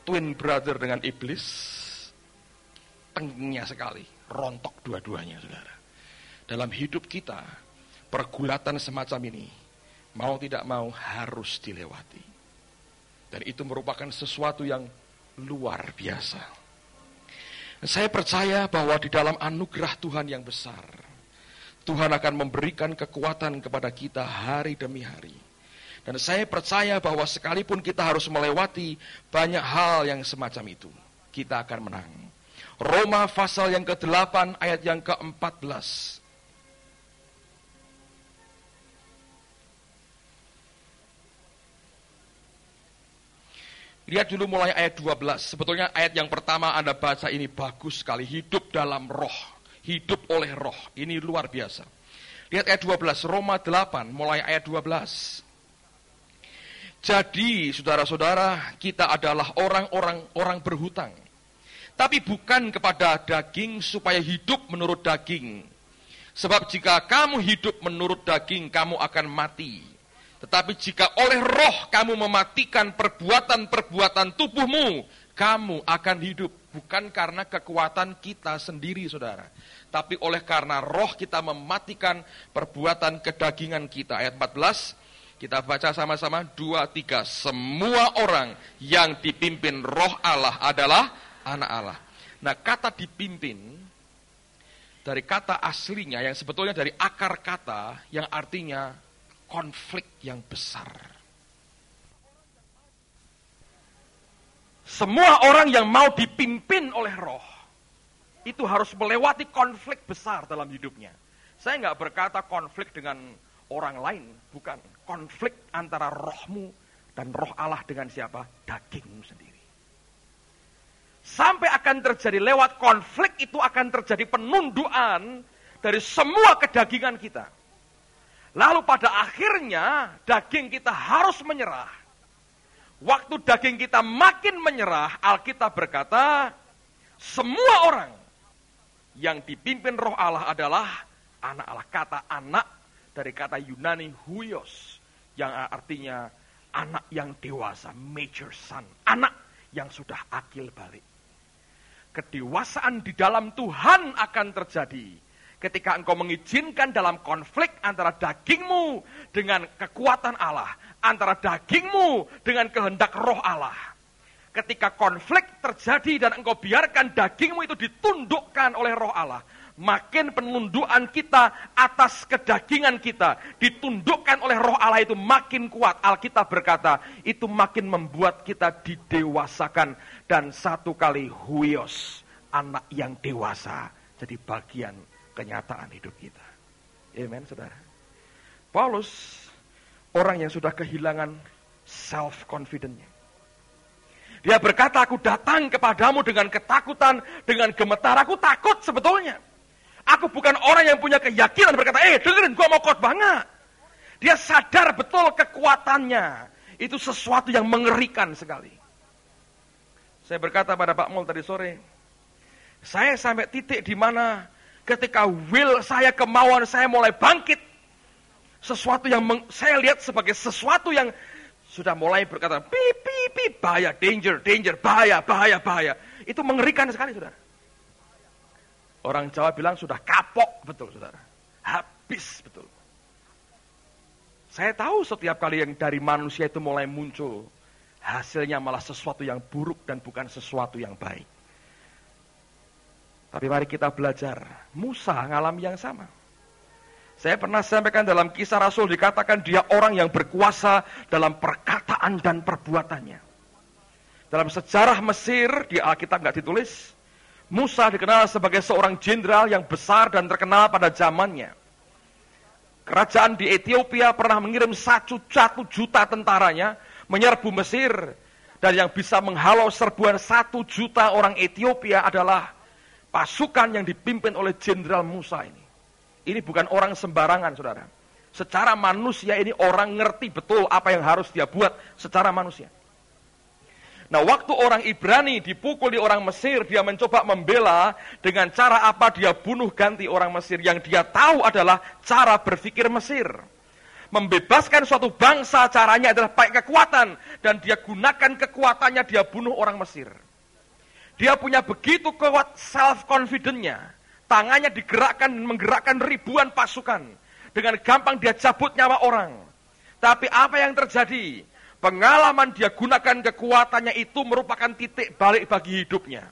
twin brother dengan iblis? Tengkingnya sekali, rontok dua-duanya, saudara. Dalam hidup kita, pergulatan semacam ini, mau tidak mau harus dilewati. Dan itu merupakan sesuatu yang luar biasa. Saya percaya bahwa di dalam anugerah Tuhan yang besar, Tuhan akan memberikan kekuatan kepada kita hari demi hari. Dan saya percaya bahwa sekalipun kita harus melewati banyak hal yang semacam itu, kita akan menang. Roma pasal yang ke-8 ayat yang ke-14. Lihat dulu mulai ayat 12. Sebetulnya ayat yang pertama Anda baca ini bagus sekali. Hidup dalam roh. Hidup oleh roh. Ini luar biasa. Lihat ayat 12. Roma 8 mulai ayat 12. Jadi saudara-saudara, kita adalah orang berhutang. Tapi bukan kepada daging supaya hidup menurut daging. Sebab jika kamu hidup menurut daging, kamu akan mati. Tetapi jika oleh roh kamu mematikan perbuatan-perbuatan tubuhmu, kamu akan hidup. Bukan karena kekuatan kita sendiri, saudara. Tapi oleh karena roh kita mematikan perbuatan kedagingan kita. Ayat 14, kita baca sama-sama, 2, 3. Semua orang yang dipimpin roh Allah adalah anak Allah. Nah, kata dipimpin, dari kata aslinya yang sebetulnya dari akar kata yang artinya konflik yang besar. Semua orang yang mau dipimpin oleh roh, itu harus melewati konflik besar dalam hidupnya. Saya nggak berkata konflik dengan orang lain, bukan. Konflik antara rohmu dan roh Allah dengan siapa? Dagingmu sendiri. Sampai akan terjadi lewat konflik itu akan terjadi penundukan dari semua kedagingan kita. Lalu pada akhirnya daging kita harus menyerah. Waktu daging kita makin menyerah, Alkitab berkata, semua orang yang dipimpin roh Allah adalah anak Allah. Kata anak dari kata Yunani huios, yang artinya anak yang dewasa, mature son, anak yang sudah akil balik. Kedewasaan di dalam Tuhan akan terjadi ketika engkau mengizinkan dalam konflik antara dagingmu dengan kekuatan Allah, antara dagingmu dengan kehendak roh Allah. Ketika konflik terjadi dan engkau biarkan dagingmu itu ditundukkan oleh roh Allah, makin penundukan kita atas kedagingan kita ditundukkan oleh roh Allah itu makin kuat. Alkitab berkata, itu makin membuat kita didewasakan dan satu kali huios, anak yang dewasa, jadi bagian kenyataan hidup kita. Amen, saudara. Paulus, orang yang sudah kehilangan self-confidence-nya. Dia berkata, aku datang kepadamu dengan ketakutan, dengan gemetar. Aku takut sebetulnya. Aku bukan orang yang punya keyakinan berkata, dengerin, gua mau khotbah, enggak. Dia sadar betul kekuatannya. Itu sesuatu yang mengerikan sekali. Saya berkata pada Pak Mul tadi sore, saya sampai titik di mana ketika will saya, kemauan saya mulai bangkit. Sesuatu yang saya lihat sebagai sesuatu yang sudah mulai berkata, pip, bahaya, danger, bahaya. Itu mengerikan sekali, saudara. Orang Jawa bilang sudah kapok, betul, saudara. Habis, betul. Saya tahu setiap kali yang dari manusia itu mulai muncul, hasilnya malah sesuatu yang buruk dan bukan sesuatu yang baik. Tapi mari kita belajar. Musa ngalami yang sama. Saya pernah sampaikan dalam Kisah Rasul dikatakan dia orang yang berkuasa dalam perkataan dan perbuatannya. Dalam sejarah Mesir di Alkitab nggak ditulis, Musa dikenal sebagai seorang jenderal yang besar dan terkenal pada zamannya. Kerajaan di Ethiopia pernah mengirim 1 juta tentaranya menyerbu Mesir, dan yang bisa menghalau serbuan 1 juta orang Ethiopia adalah pasukan yang dipimpin oleh jenderal Musa ini. Ini bukan orang sembarangan, saudara. Secara manusia ini orang ngerti betul apa yang harus dia buat secara manusia. Nah, waktu orang Ibrani dipukul di orang Mesir, dia mencoba membela dengan cara apa dia bunuh ganti orang Mesir. Yang dia tahu adalah cara berpikir Mesir. Membebaskan suatu bangsa caranya adalah pakai kekuatan. Dan dia gunakan kekuatannya, dia bunuh orang Mesir. Dia punya begitu kuat self-confidence-nya. Tangannya digerakkan, menggerakkan ribuan pasukan. Dengan gampang dia cabut nyawa orang. Tapi apa yang terjadi? Pengalaman dia gunakan kekuatannya itu merupakan titik balik bagi hidupnya.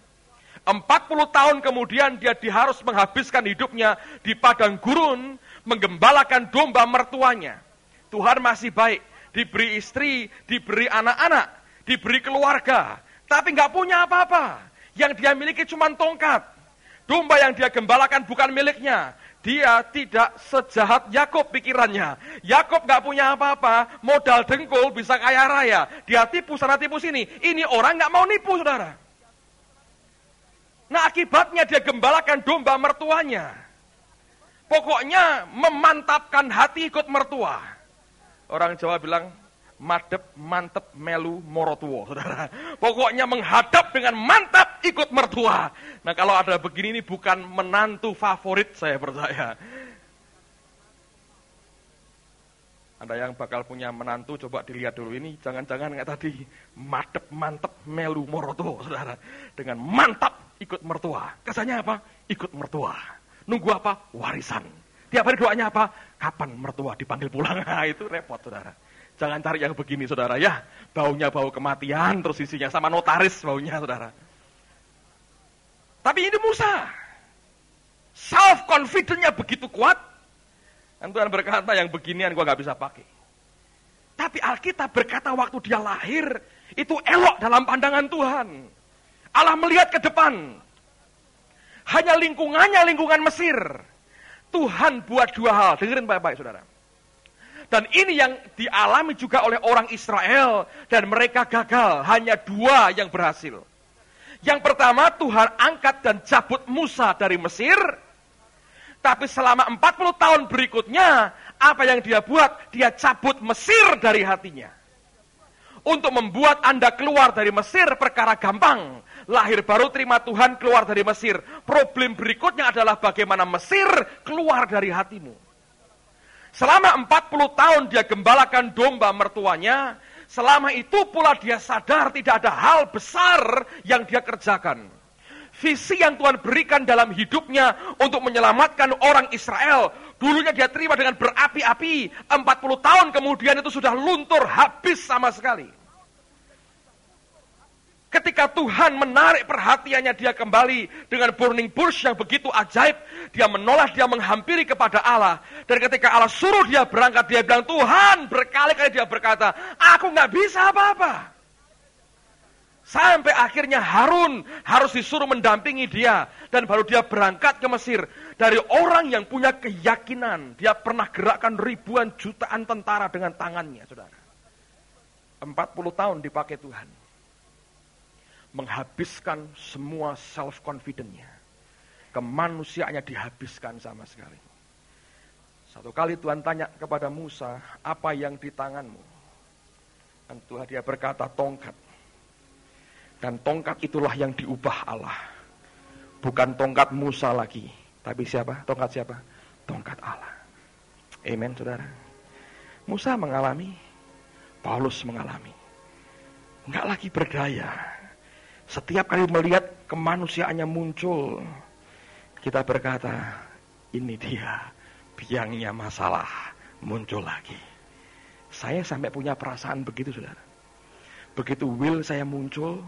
40 tahun kemudian dia harus menghabiskan hidupnya di padang gurun, menggembalakan domba mertuanya. Tuhan masih baik, diberi istri, diberi anak-anak, diberi keluarga. Tapi nggak punya apa-apa. Yang dia miliki cuma tongkat. Domba yang dia gembalakan bukan miliknya. Dia tidak sejahat Yakub pikirannya. Yakub gak punya apa-apa, modal dengkul bisa kaya raya. Dia tipu sana tipu sini. Ini orang gak mau nipu, saudara. Nah, akibatnya dia gembalakan domba mertuanya. Pokoknya memantapkan hati ikut mertua. Orang Jawa bilang, madep, mantep, melu, morotuo, saudara. Pokoknya menghadap dengan mantap ikut mertua. Nah, kalau ada begini ini bukan menantu favorit saya percaya. Ada yang bakal punya menantu, coba dilihat dulu ini. Jangan-jangan kayak tadi, madep, mantep, melu, morotuo, saudara. Dengan mantap ikut mertua. Kesannya apa? Ikut mertua. Nunggu apa? Warisan. Tiap hari doanya apa? Kapan mertua dipanggil pulang? Nah, itu repot, saudara. Jangan cari yang begini, saudara, ya. Baunya bau kematian, terus isinya sama notaris baunya, saudara. Tapi ini Musa. Self-confidence-nya begitu kuat. Dan Tuhan berkata, yang beginian gua gak bisa pakai. Tapi Alkitab berkata waktu dia lahir, itu elok dalam pandangan Tuhan. Allah melihat ke depan. Hanya lingkungannya, lingkungan Mesir. Tuhan buat 2 hal. Dengerin baik-baik, saudara. Dan ini yang dialami juga oleh orang Israel. Dan mereka gagal. Hanya 2 yang berhasil. Yang pertama, Tuhan angkat dan cabut Musa dari Mesir. Tapi selama 40 tahun berikutnya, apa yang dia buat? Dia cabut Mesir dari hatinya. Untuk membuat Anda keluar dari Mesir perkara gampang. Lahir baru terima Tuhan, keluar dari Mesir. Problem berikutnya adalah bagaimana Mesir keluar dari hatimu. Selama 40 tahun dia gembalakan domba mertuanya. Selama itu pula dia sadar tidak ada hal besar yang dia kerjakan. Visi yang Tuhan berikan dalam hidupnya untuk menyelamatkan orang Israel. Dulunya dia terima dengan berapi-api. 40 tahun kemudian itu sudah luntur, habis sama sekali. Ketika Tuhan menarik perhatiannya dia kembali dengan burning bush yang begitu ajaib. Dia menoleh, dia menghampiri kepada Allah. Dan ketika Allah suruh dia berangkat, dia bilang, Tuhan, berkali-kali dia berkata, aku gak bisa apa-apa. Sampai akhirnya Harun harus disuruh mendampingi dia. Dan baru dia berangkat ke Mesir. Dari orang yang punya keyakinan. Dia pernah gerakkan ribuan jutaan tentara dengan tangannya, saudara. 40 tahun dipakai Tuhan. Menghabiskan semua self-confidence-nya. Kemanusiaannya dihabiskan sama sekali. Satu kali Tuhan tanya kepada Musa, apa yang di tanganmu? Dan Tuhan dia berkata, tongkat. Dan tongkat itulah yang diubah Allah. Bukan tongkat Musa lagi. Tapi siapa? Tongkat siapa? Tongkat Allah. Amen, saudara. Musa mengalami, Paulus mengalami. Enggak lagi berdaya. Setiap kali melihat kemanusiaannya muncul, kita berkata, ini dia biangnya masalah muncul lagi. Saya sampai punya perasaan begitu, saudara. Begitu will saya muncul,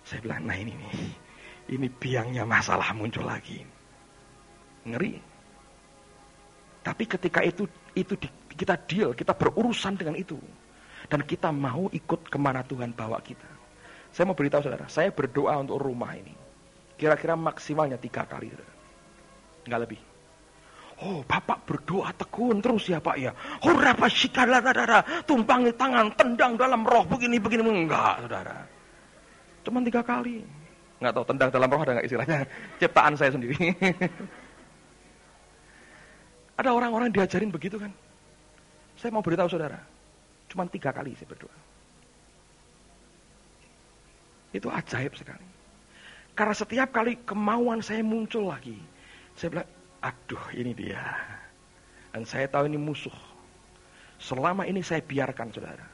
saya bilang, nah ini biangnya masalah muncul lagi. Ngeri. Tapi ketika itu kita deal, kita berurusan dengan itu. Dan kita mau ikut kemana Tuhan bawa kita. Saya mau beritahu saudara, saya berdoa untuk rumah ini. Kira-kira maksimalnya 3 kali, saudara. Enggak lebih. Oh, Bapak berdoa tekun terus ya Pak ya. Hurrapa syikaladadara, tumpangi tangan, tendang dalam roh, begini. Enggak, saudara. Cuma 3 kali. Enggak tahu tendang dalam roh ada enggak istilahnya. Ciptaan saya sendiri. Ada orang-orang diajarin begitu kan. Saya mau beritahu saudara, cuma 3 kali saya berdoa. Itu ajaib sekali. Karena setiap kali kemauan saya muncul lagi, saya bilang, aduh ini dia. Dan saya tahu ini musuh. Selama ini saya biarkan saudara,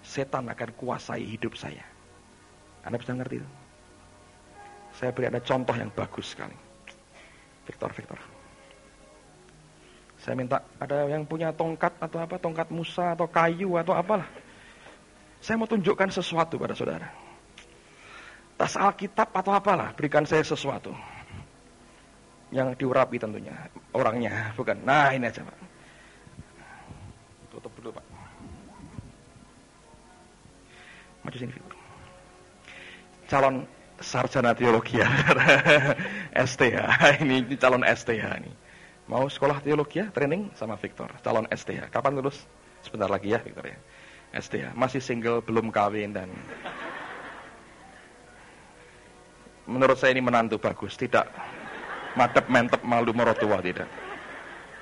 setan akan kuasai hidup saya. Anda bisa ngerti itu? Saya beri Anda contoh yang bagus sekali. Victor. Saya minta ada yang punya tongkat atau apa, tongkat Musa atau kayu atau apalah. Saya mau tunjukkan sesuatu pada saudara. Tas Alkitab atau apalah, berikan saya sesuatu. Yang diurapi tentunya, orangnya, bukan. Nah ini aja Pak. Tutup dulu Pak. Maju sini Victor. Calon sarjana teologi ya. STH, ini calon STH ini. Mau sekolah teologi ya, training sama Victor, calon STH. Kapan lulus? Sebentar lagi ya Victor ya. STH, masih single, belum kawin dan menurut saya ini menantu bagus, tidak madep-mentep malu mertua, tidak.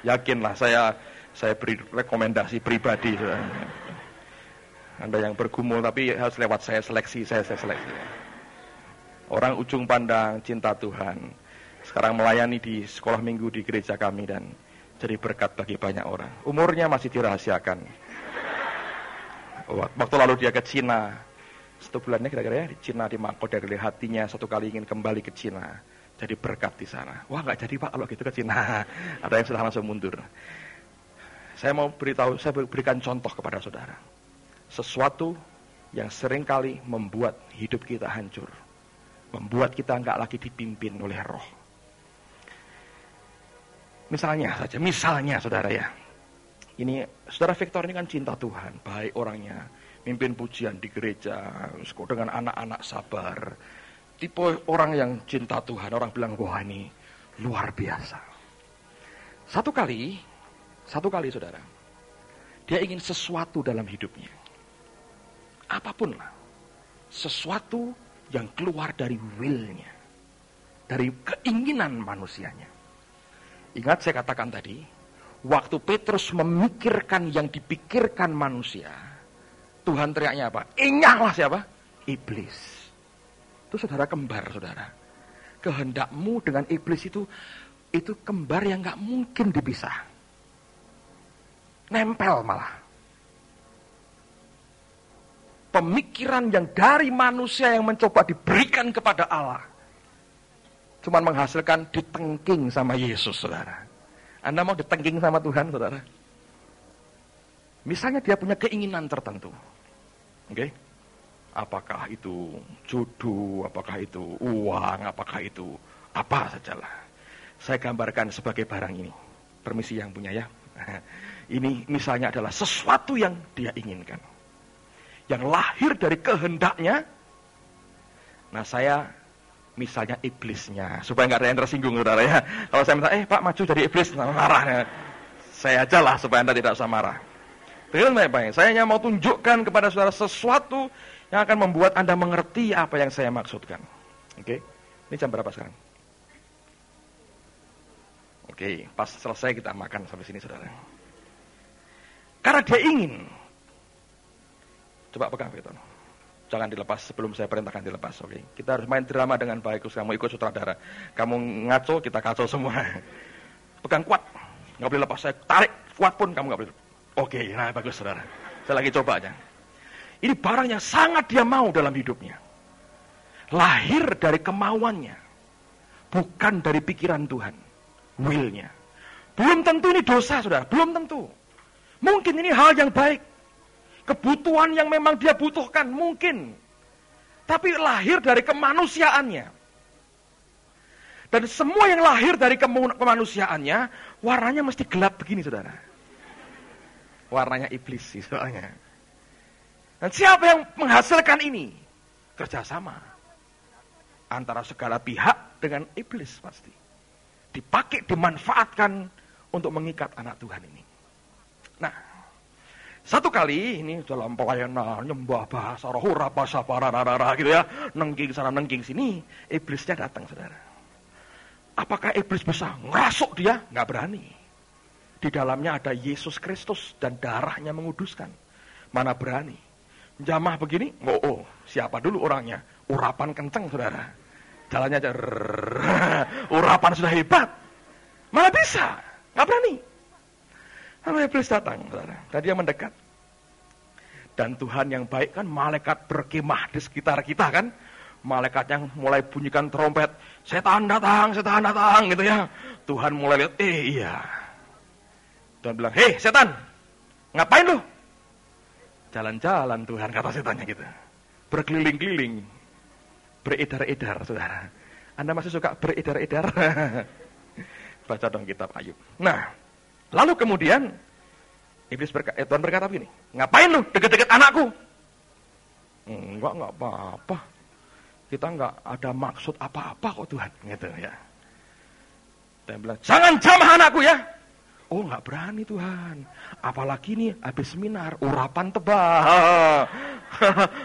Yakinlah saya beri rekomendasi pribadi. Anda yang bergumul tapi harus lewat saya seleksi. Orang ujung pandang cinta Tuhan. Sekarang melayani di sekolah minggu di gereja kami dan jadi berkat bagi banyak orang. Umurnya masih dirahasiakan. Waktu lalu dia ke Cina, 1 bulannya kira-kira ya, di Cina dimangkok dari hatinya 1 kali ingin kembali ke Cina, jadi berkat di sana. Wah nggak jadi Pak kalau gitu ke Cina, ada yang sudah langsung mundur. Saya mau beritahu, saya berikan contoh kepada saudara, sesuatu yang seringkali membuat hidup kita hancur, membuat kita nggak lagi dipimpin oleh roh. Misalnya saudara ya. Ini, saudara Victor ini kan cinta Tuhan, baik orangnya, mimpin pujian di gereja, dengan anak-anak sabar. Tipe orang yang cinta Tuhan, orang bilang, wah ini luar biasa. Satu kali saudara, dia ingin sesuatu dalam hidupnya. Apapun lah, sesuatu yang keluar dari will-nya, dari keinginan manusianya. Ingat saya katakan tadi, waktu Petrus memikirkan yang dipikirkan manusia, Tuhan teriaknya apa? Enyahlah siapa? Iblis. Itu saudara kembar, saudara. Kehendakmu dengan iblis itu kembar yang gak mungkin dipisah. Nempel malah. Pemikiran yang dari manusia yang mencoba diberikan kepada Allah, cuma menghasilkan ditengking sama Yesus, saudara. Anda mau ditengking sama Tuhan, saudara? Misalnya dia punya keinginan tertentu. Oke? Apakah itu jodoh, apakah itu uang, apakah itu apa sajalah. Saya gambarkan sebagai barang ini. Permisi yang punya ya. Ini misalnya adalah sesuatu yang dia inginkan. Yang lahir dari kehendaknya. Nah, saya misalnya iblisnya, supaya nggak ada yang tersinggung, saudara ya. Kalau saya minta, Pak maju jadi iblis, marah. Saya aja lah supaya Anda tidak usah marah. Dengar baik-baik. Saya hanya mau tunjukkan kepada saudara sesuatu yang akan membuat Anda mengerti apa yang saya maksudkan. Oke? Ini jam berapa sekarang? Oke, pas selesai kita makan sampai sini, saudara. Karena dia ingin. Coba pegang Beton. Jangan dilepas sebelum saya perintahkan dilepas, oke? Kita harus main drama dengan baik, kamu ikut sutradara. Kamu ngaco, kita kacau semua. Pegang kuat, nggak boleh lepas. Saya tarik kuat pun kamu nggak boleh. Oke, nah bagus, saudara. Saya lagi coba aja. Ini barang yang sangat dia mau dalam hidupnya. Lahir dari kemauannya, bukan dari pikiran Tuhan, will-nya. Belum tentu ini dosa, saudara. Belum tentu. Mungkin ini hal yang baik. Kebutuhan yang memang dia butuhkan, mungkin. Tapi lahir dari kemanusiaannya. Dan semua yang lahir dari kemanusiaannya, warnanya mesti gelap begini, saudara. Warnanya iblis sih, soalnya. Dan siapa yang menghasilkan ini? Kerjasama. Antara segala pihak dengan iblis pasti. Dipakai, dimanfaatkan untuk mengikat anak Tuhan ini. Nah, satu kali ini dalam pelayanan nyembah bahasa roh, bahasa pararara gitu ya, nengking sana nengking sini, iblisnya datang, saudara. Apakah iblis bisa ngerasuk dia? Nggak berani. Di dalamnya ada Yesus Kristus dan darahnya menguduskan. Mana berani? Jamah begini? Oh, siapa dulu orangnya? Urapan kenceng, saudara. Jalannya aja, urapan sudah hebat. Mana bisa? Nggak berani. Lalu iblis datang, saudara. Dan dia mendekat. Dan Tuhan yang baik kan, malaikat berkemah di sekitar kita kan. Malaikat yang mulai bunyikan trompet. Setan datang, gitu ya. Tuhan mulai lihat, iya. Tuhan bilang, hei setan, ngapain lu? Jalan-jalan Tuhan, kata setannya gitu. Berkeliling-keliling. Beredar-edar, saudara. Anda masih suka beredar-edar? Baca dong kitab Ayub. Nah, lalu kemudian Tuhan berkata begini, ngapain lu deket-deket anakku? Enggak apa-apa. Kita enggak ada maksud apa-apa kok Tuhan, gitu ya. Tuhan bilang, jangan jamah anakku ya. Oh, enggak berani Tuhan. Apalagi nih habis seminar, urapan tebal.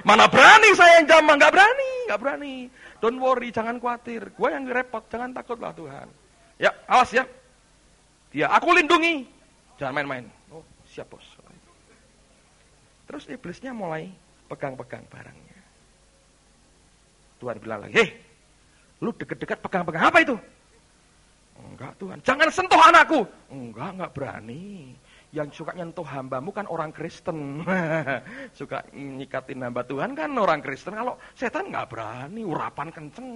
Mana berani saya yang jamah, enggak berani. Don't worry, jangan khawatir. Gue yang repot, jangan takutlah Tuhan. Ya, awas ya. Ya, aku lindungi. Jangan main-main. Oh, siap bos. Terus iblisnya mulai pegang-pegang barangnya. Tuhan bilang lagi, hei, lu deket-deket pegang-pegang apa itu? Enggak Tuhan, jangan sentuh anakku. Enggak berani. Yang suka nyentuh hambamu kan orang Kristen. Suka nyikatin hamba Tuhan kan orang Kristen. Kalau setan enggak berani, urapan kenceng.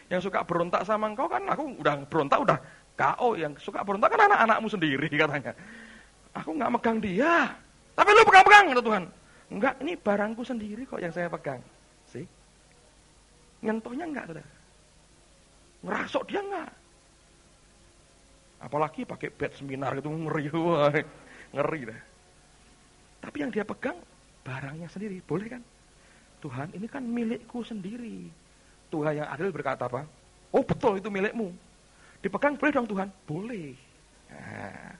Yang suka berontak sama engkau kan, aku udah berontak, udah KO. Yang suka berontak kan anak-anakmu sendiri katanya. Aku enggak megang dia. Tapi lu pegang-pegang, kata Tuhan. Enggak, ini barangku sendiri kok yang saya pegang. Sih? Nyentuhnya enggak, saudara. Ngerasuk dia enggak. Apalagi pakai bed seminar gitu, ngeri dah. Tapi yang dia pegang barangnya sendiri, boleh kan? Tuhan, ini kan milikku sendiri. Tuhan yang adil berkata apa? Oh betul, itu milikmu. Dipegang boleh dong Tuhan? Boleh. Nah,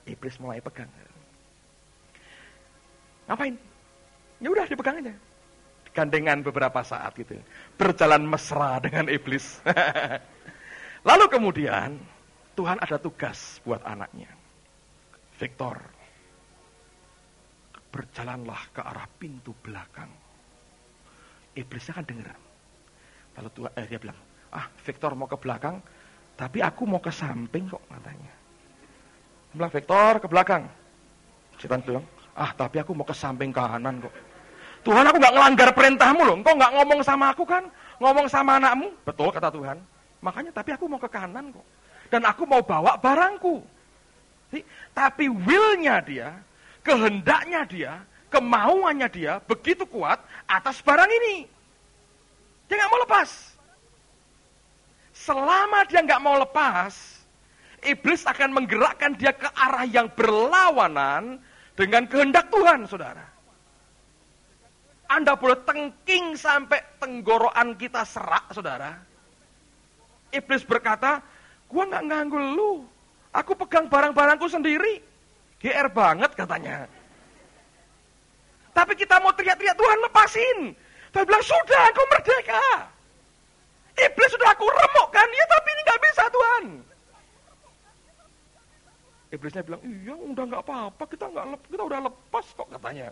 iblis mulai pegang. Ngapain? Ya udah dipegang aja. Gandengan beberapa saat gitu. Berjalan mesra dengan iblis. Lalu kemudian Tuhan ada tugas buat anaknya. Victor, berjalanlah ke arah pintu belakang. Iblisnya kan dengar. Lalu Tuhan, dia bilang, Victor mau ke belakang, tapi aku mau ke samping kok, katanya. Dia bilang, Victor ke belakang. Setan bilang, tapi aku mau ke samping kanan kok. Tuhan, aku gak ngelanggar perintahmu loh. Engkau gak ngomong sama aku kan? Ngomong sama anakmu. Betul kata Tuhan. Makanya tapi aku mau ke kanan kok. Dan aku mau bawa barangku. Tapi will-nya dia, kehendaknya dia, kemauannya dia begitu kuat atas barang ini. Dia nggak mau lepas. Selama dia nggak mau lepas, iblis akan menggerakkan dia ke arah yang berlawanan dengan kehendak Tuhan, saudara. Anda boleh tengking sampai tenggorokan kita serak, saudara. Iblis berkata, gua nggak ganggu lu. Aku pegang barang-barangku sendiri. GR banget katanya. Tapi kita mau teriak-teriak, Tuhan lepasin. Tuhan bilang, sudah aku merdeka. Iblis sudah aku remukkan, ya tapi ini nggak bisa Tuhan. Iblisnya bilang, iya udah nggak apa-apa, kita udah lepas kok katanya.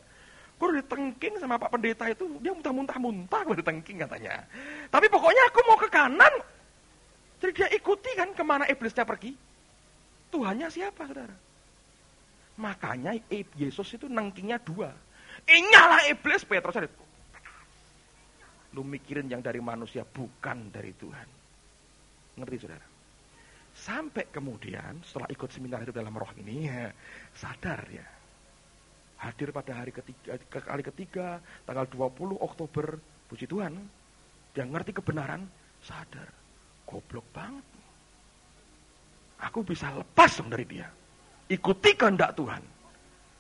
Kok udah ditengking sama Pak Pendeta itu, dia muntah-muntah gue ditengking katanya. Tapi pokoknya aku mau ke kanan. Jadi dia ikuti kan kemana iblisnya pergi. Tuhannya siapa, saudara? Makanya Yesus itu nengkingnya 2. Inyalah iblis, Petrus ada. Lu mikirin yang dari manusia, bukan dari Tuhan. Ngerti, saudara? Sampai kemudian, setelah ikut seminar hidup dalam roh ini, ya, sadar ya. Hadir pada kali ketiga, tanggal 20 Oktober, puji Tuhan. Dia ngerti kebenaran, sadar. Goblok banget. Aku bisa lepas dong dari dia. Ikuti kehendak Tuhan.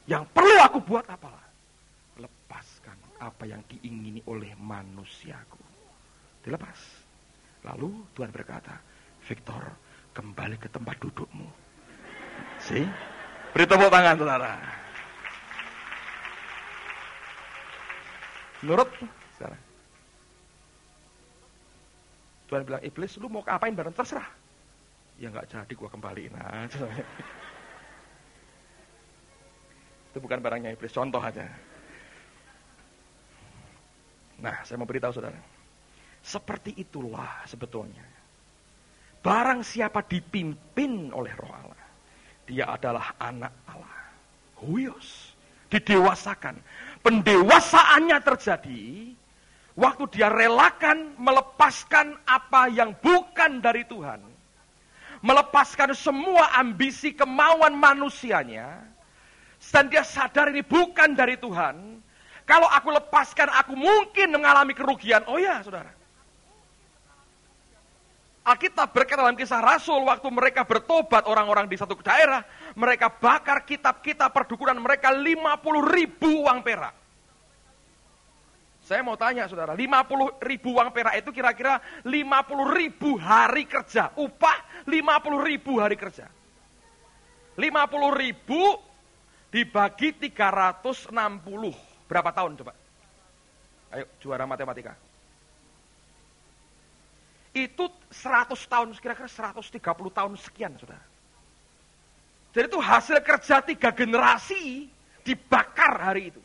Yang perlu aku buat apalah? Lepaskan apa yang diingini oleh manusiaku. Dilepas. Lalu Tuhan berkata, Victor, kembali ke tempat dudukmu. See? Beri tepuk tangan, saudara. Nurut, saudara. Tuhan bilang, iblis, lu mau ngapain bareng? Terserah. Ya nggak jadi gua kembaliin aja. Itu bukan barangnya iblis, contoh aja. Nah, saya mau beritahu saudara. Seperti itulah sebetulnya. Barang siapa dipimpin oleh Roh Allah, dia adalah anak Allah. Huios. Didewasakan. Pendewasaannya terjadi waktu dia relakan melepaskan apa yang bukan dari Tuhan. Melepaskan semua ambisi kemauan manusianya. Dan dia sadar ini bukan dari Tuhan. Kalau aku lepaskan, aku mungkin mengalami kerugian. Oh ya, saudara. Alkitab berkata dalam Kisah Rasul, waktu mereka bertobat orang-orang di satu daerah, mereka bakar kitab-kitab perdukunan mereka 50.000 uang perak. Saya mau tanya saudara, 50.000 uang perak itu kira-kira 50.000 hari kerja. Upah 50.000 hari kerja. 50.000 dibagi 360. Berapa tahun coba? Ayo juara matematika. Itu 100 tahun, kira-kira 130 tahun sekian saudara. Jadi itu hasil kerja 3 generasi dibakar hari itu.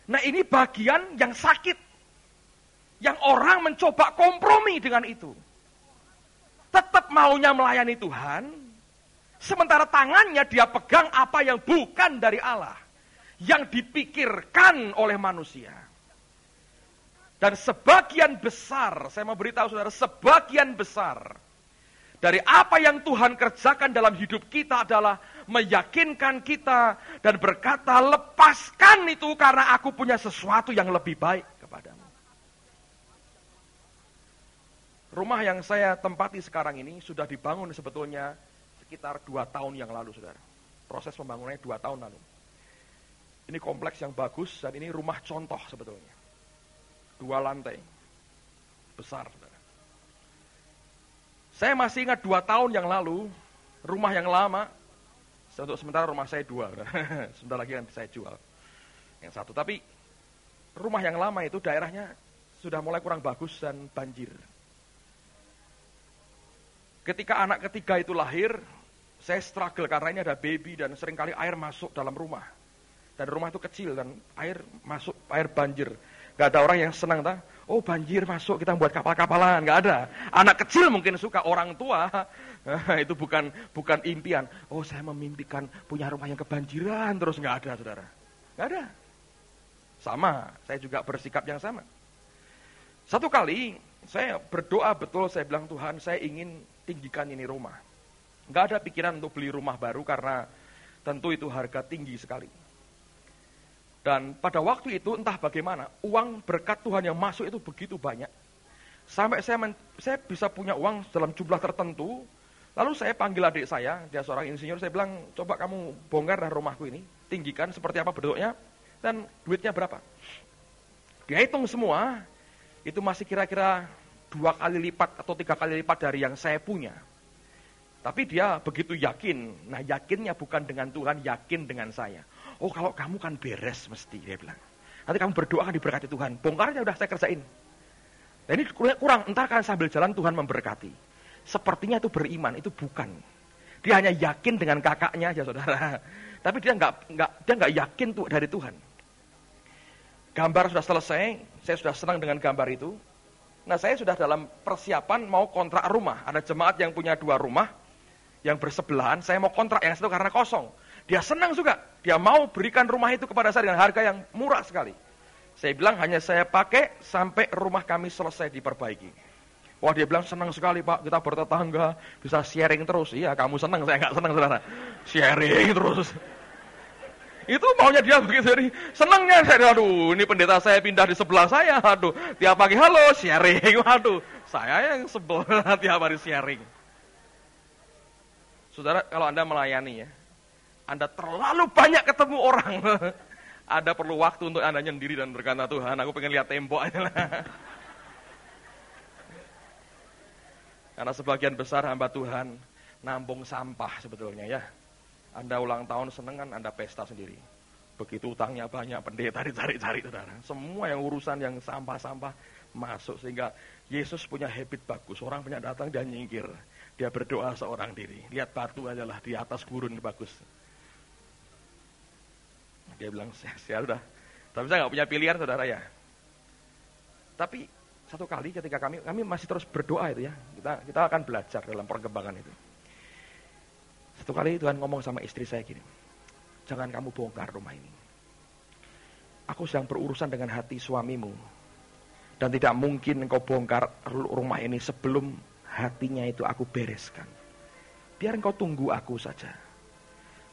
Nah ini bagian yang sakit. Yang orang mencoba kompromi dengan itu. Tetap maunya melayani Tuhan. Sementara tangannya dia pegang apa yang bukan dari Allah. Yang dipikirkan oleh manusia. Dan sebagian besar, saya mau beritahu saudara, sebagian besar dari apa yang Tuhan kerjakan dalam hidup kita adalah meyakinkan kita dan berkata, lepaskan itu karena aku punya sesuatu yang lebih baik kepadamu. Rumah yang saya tempati sekarang ini sudah dibangun sebetulnya sekitar 2 tahun yang lalu, saudara. Proses pembangunannya 2 tahun lalu. Ini kompleks yang bagus dan ini rumah contoh sebetulnya. 2 lantai. Besar, saudara. Saya masih ingat 2 tahun yang lalu, rumah yang lama, untuk sementara rumah saya 2, sebentar lagi kan saya jual yang 1. Tapi rumah yang lama itu daerahnya sudah mulai kurang bagus dan banjir. Ketika anak ketiga itu lahir, saya struggle karena ini ada baby dan seringkali air masuk dalam rumah. Dan rumah itu kecil dan air masuk, air banjir. Gak ada orang yang senang, oh banjir masuk, kita buat kapal-kapalan. Gak ada. Anak kecil mungkin suka, orang tua itu bukan impian. Oh saya memimpikan punya rumah yang kebanjiran, terus gak ada, saudara. Gak ada. Sama, saya juga bersikap yang sama. Satu kali Saya berdoa betul, saya bilang Tuhan saya ingin tinggikan ini rumah. Nggak ada pikiran untuk beli rumah baru karena tentu itu harga tinggi sekali. Dan pada waktu itu entah bagaimana, uang berkat Tuhan yang masuk itu begitu banyak. Sampai saya bisa punya uang dalam jumlah tertentu, lalu saya panggil adik saya, dia seorang insinyur, saya bilang, coba kamu bongkar rumahku ini, tinggikan seperti apa bentuknya, dan duitnya berapa. Dia hitung semua, itu masih kira-kira 2 kali lipat atau 3 kali lipat dari yang saya punya. Tapi dia begitu yakin. Nah yakinnya bukan dengan Tuhan, yakin dengan saya. Oh kalau kamu kan beres mesti, dia bilang. Nanti kamu berdoa kan diberkati Tuhan. Bongkarnya udah saya kerjain. Nah ini kurang, entar kan sambil jalan Tuhan memberkati. Sepertinya itu beriman, itu bukan. Dia hanya yakin dengan kakaknya aja saudara. Tapi dia nggak yakin tuh dari Tuhan. Gambar sudah selesai, saya sudah senang dengan gambar itu. Nah saya sudah dalam persiapan mau kontrak rumah. Ada jemaat yang punya 2 rumah, yang bersebelahan, saya mau kontrak yang satu karena kosong. Dia senang juga, dia mau berikan rumah itu kepada saya dengan harga yang murah sekali. Saya bilang hanya saya pakai sampai rumah kami selesai diperbaiki. Wah dia bilang senang sekali Pak, kita bertetangga, bisa sharing terus. Iya kamu senang, saya nggak senang saudara. Sharing terus. Itu maunya dia begitu, jadi senangnya saya, aduh ini pendeta saya pindah di sebelah saya, aduh tiap pagi halo sharing, aduh saya yang sebel tiap hari sharing. Saudara kalau Anda melayani ya, Anda terlalu banyak ketemu orang, ada perlu waktu untuk Anda nyendiri dan berkata Tuhan aku pengen lihat tembok aja lah. Karena sebagian besar hamba Tuhan nampung sampah sebetulnya ya. Anda ulang tahun seneng kan Anda pesta sendiri. Begitu utangnya banyak, pendeta dicari-cari saudara. Semua yang urusan yang sampah-sampah masuk. Sehingga Yesus punya habit bagus. Orang banyak datang dia nyingkir. Dia berdoa seorang diri. Lihat batu aja lah di atas gurun bagus. Dia bilang, saya udah. Tapi saya nggak punya pilihan saudara ya. Tapi satu kali ketika kami masih terus berdoa itu ya. Kita akan belajar dalam perkembangan itu. Satu kali Tuhan ngomong sama istri saya gini, jangan kamu bongkar rumah ini. Aku sedang berurusan dengan hati suamimu. Dan tidak mungkin engkau bongkar rumah ini sebelum hatinya itu aku bereskan. Biar engkau tunggu aku saja.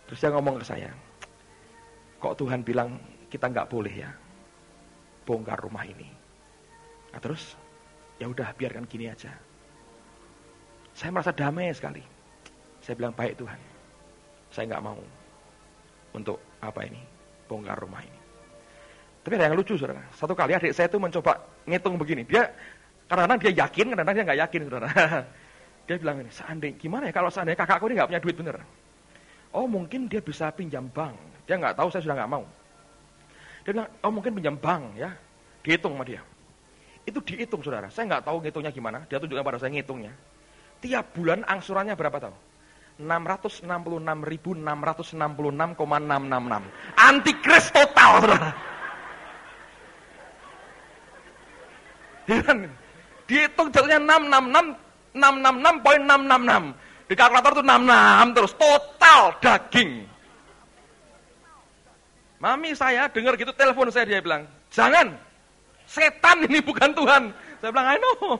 Terus dia ngomong ke saya, kok Tuhan bilang kita nggak boleh ya bongkar rumah ini. Nah terus, ya udah biarkan gini aja. Saya merasa damai sekali. Saya bilang, baik Tuhan, saya nggak mau untuk apa ini, bongkar rumah ini. Tapi ada yang lucu, saudara. Satu kali adik saya itu mencoba ngitung begini. Dia kadang-kadang dia yakin, kadang-kadang dia nggak yakin, saudara. Dia bilang ini, gimana ya kalau seandainya kakakku ini nggak punya duit bener? Oh mungkin dia bisa pinjam bank. Dia nggak tahu, saya sudah nggak mau. Dia bilang, oh mungkin pinjam bank ya. Dihitung sama dia. Itu dihitung, saudara. Saya nggak tahu ngitungnya gimana. Dia tunjukkan pada saya ngitungnya. Tiap bulan angsurannya berapa tahu? 666.666,666. Antikris total, saudara. Dihitung jatuhnya 666,666. Di kalkulator itu 66 terus. Total daging. Mami saya dengar gitu, telepon saya, dia bilang, jangan. Setan ini bukan Tuhan. Saya bilang, I know.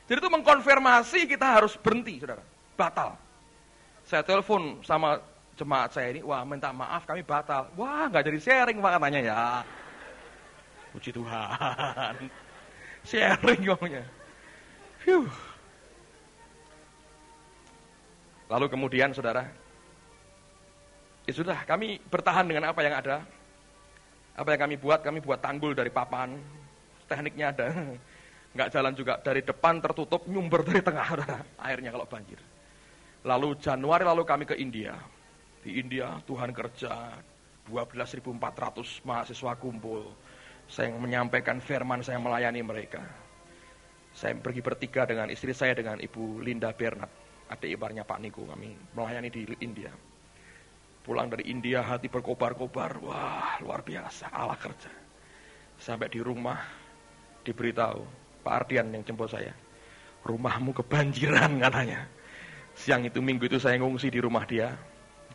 Jadi itu mengkonfirmasi kita harus berhenti, saudara. Batal. Saya telepon sama jemaat saya ini, wah minta maaf kami batal. Wah nggak jadi sharing Pak katanya ya. Puji Tuhan. Sharing ngomongnya. Lalu kemudian saudara, ya sudah kami bertahan dengan apa yang ada. Apa yang kami buat tanggul dari papan. Tekniknya ada. Nggak jalan juga, dari depan tertutup, nyumber dari tengah airnya kalau banjir. Lalu Januari lalu kami ke India. Di India Tuhan kerja, 12.400 mahasiswa kumpul. Saya menyampaikan firman, saya melayani mereka. Saya pergi bertiga dengan istri saya, dengan Ibu Linda Bernard, adik iparnya Pak Niko, kami melayani di India. Pulang dari India hati berkobar-kobar, wah luar biasa, Allah kerja. Sampai di rumah diberitahu, Pak Ardian yang jemput saya, rumahmu kebanjiran katanya. Siang itu, minggu itu saya ngungsi di rumah dia,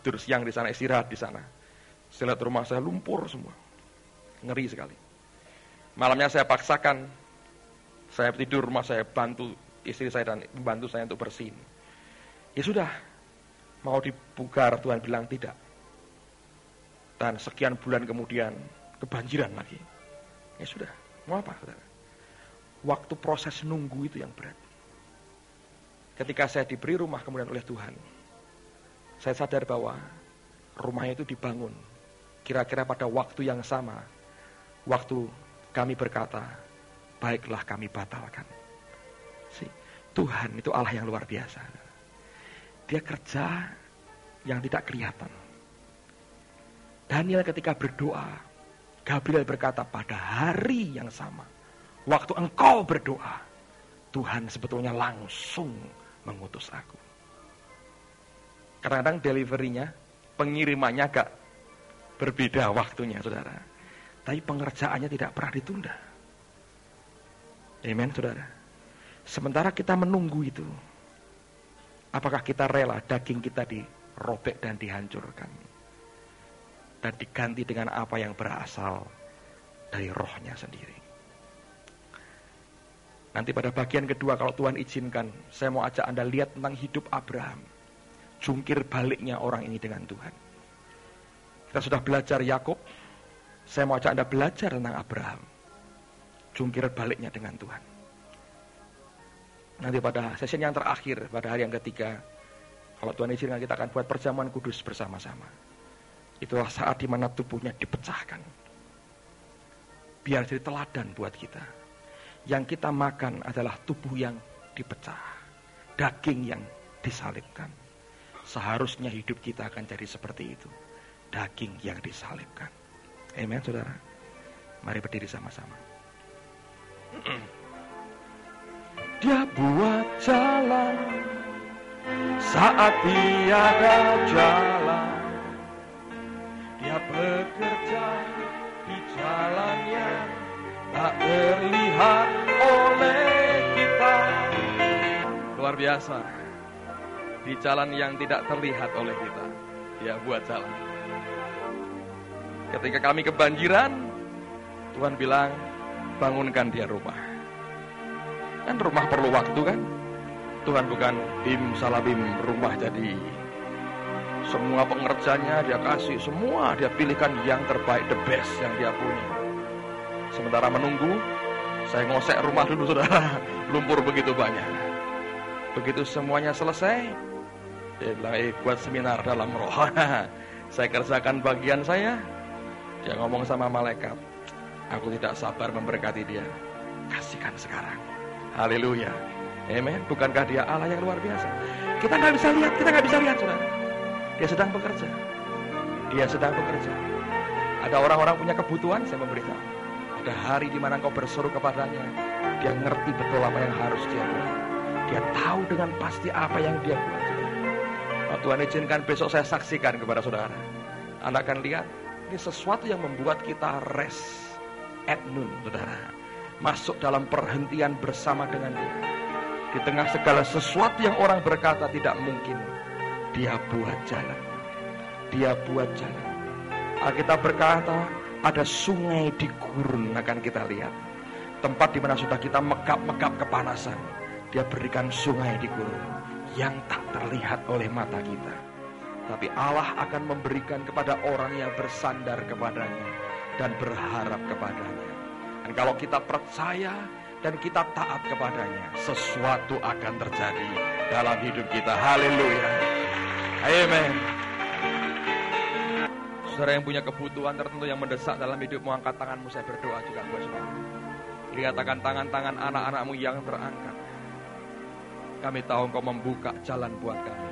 tidur siang di sana, istirahat di sana. Saya lihat rumah saya lumpur semua, ngeri sekali. Malamnya saya paksakan Saya tidur rumah, saya bantu istri saya dan membantu saya untuk bersihin. Ya sudah, mau dipugar, Tuhan bilang tidak. Dan sekian bulan kemudian kebanjiran lagi. Ya sudah, mau apa saudara? Waktu proses nunggu itu yang berat. Ketika saya diberi rumah kemudian oleh Tuhan, saya sadar bahwa rumahnya itu dibangun kira-kira pada waktu yang sama. Waktu kami berkata, baiklah kami batalkan. Tuhan itu Allah yang luar biasa. Dia kerja yang tidak kelihatan. Daniel ketika berdoa, Gabriel berkata pada hari yang sama, waktu engkau berdoa, Tuhan sebetulnya langsung mengutus aku. Kadang-kadang delivery-nya, pengirimannya agak berbeda waktunya, saudara. Tapi pengerjaannya tidak pernah ditunda. Amen, saudara. Sementara kita menunggu itu, apakah kita rela daging kita dirobek dan dihancurkan? Dan diganti dengan apa yang berasal dari rohnya sendiri. Nanti pada bagian kedua kalau Tuhan izinkan, saya mau ajak Anda lihat tentang hidup Abraham. Jungkir baliknya orang ini dengan Tuhan. Kita sudah belajar Yakub, saya mau ajak Anda belajar tentang Abraham. Jungkir baliknya dengan Tuhan. Nanti pada sesi yang terakhir, pada hari yang ketiga, kalau Tuhan izinkan kita akan buat perjamuan kudus bersama-sama. Itulah saat di mana tubuhnya dipecahkan. Biar jadi teladan buat kita. Yang kita makan adalah tubuh yang dipecah, daging yang disalibkan. Seharusnya hidup kita akan jadi seperti itu, daging yang disalibkan. Amen, saudara. Mari berdiri sama-sama. Dia buat jalan saat tiada jalan. Dia bekerja di jalan yang tak terlihat oleh kita. Luar biasa. Di jalan yang tidak terlihat oleh kita, Dia buat jalan. Ketika kami kebanjiran, Tuhan bilang, bangunkan dia rumah. Kan rumah perlu waktu kan? Tuhan bukan bim salabim rumah jadi. Semua pengerjanya dia kasih, semua dia pilihkan yang terbaik, the best yang dia punya. Sementara menunggu, saya ngosek rumah dulu saudara, lumpur begitu banyak. Begitu semuanya selesai, dia bilang, buat seminar dalam roh. Saya kerjakan bagian saya. Dia ngomong sama malaikat, aku tidak sabar memberkati dia. Kasihkan sekarang. Haleluya. Amen. Bukankah dia Allah yang luar biasa? Kita nggak bisa lihat, saudara. Dia sedang bekerja. Ada orang-orang punya kebutuhan, saya memberitahu. Ada hari di mana engkau berseru kepadanya, dia ngerti betul apa yang harus dia buat. Dia tahu dengan pasti apa yang dia buat. Kalau Tuhan izinkan besok saya saksikan kepada saudara. Anda akan lihat, ini sesuatu yang membuat kita rest at noon, saudara. Masuk dalam perhentian bersama dengan dia. Di tengah segala sesuatu yang orang berkata tidak mungkin, dia buat jalan. Alkitab berkata, ada sungai di gurun akan kita lihat. Tempat di mana sudah kita megap-megap kepanasan, dia berikan sungai di gurun yang tak terlihat oleh mata kita. Tapi Allah akan memberikan kepada orang yang bersandar kepadanya dan berharap kepadanya. Dan kalau kita percaya dan kita taat kepadanya, sesuatu akan terjadi dalam hidup kita. Haleluya. Amen. Saudara yang punya kebutuhan tertentu yang mendesak dalam hidupmu, angkat tanganmu, saya berdoa juga buat saudara. Lihatkan tangan-tangan anak-anakmu yang terangkat. Kami tahu engkau membuka jalan buat kami.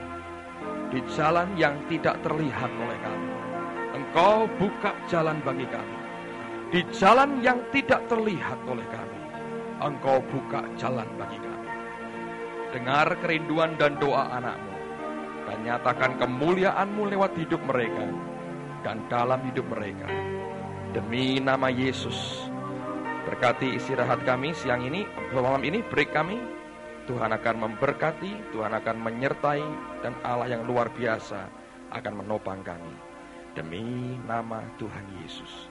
Di jalan yang tidak terlihat oleh kami, engkau buka jalan bagi kami. Di jalan yang tidak terlihat oleh kami, engkau buka jalan bagi kami. Dengar kerinduan dan doa anakmu, dan nyatakan kemuliaan-Mu lewat hidup mereka dan dalam hidup mereka. Demi nama Yesus, berkati istirahat kami siang ini, malam ini, break kami. Tuhan akan memberkati, Tuhan akan menyertai, dan Allah yang luar biasa akan menopang kami. Demi nama Tuhan Yesus.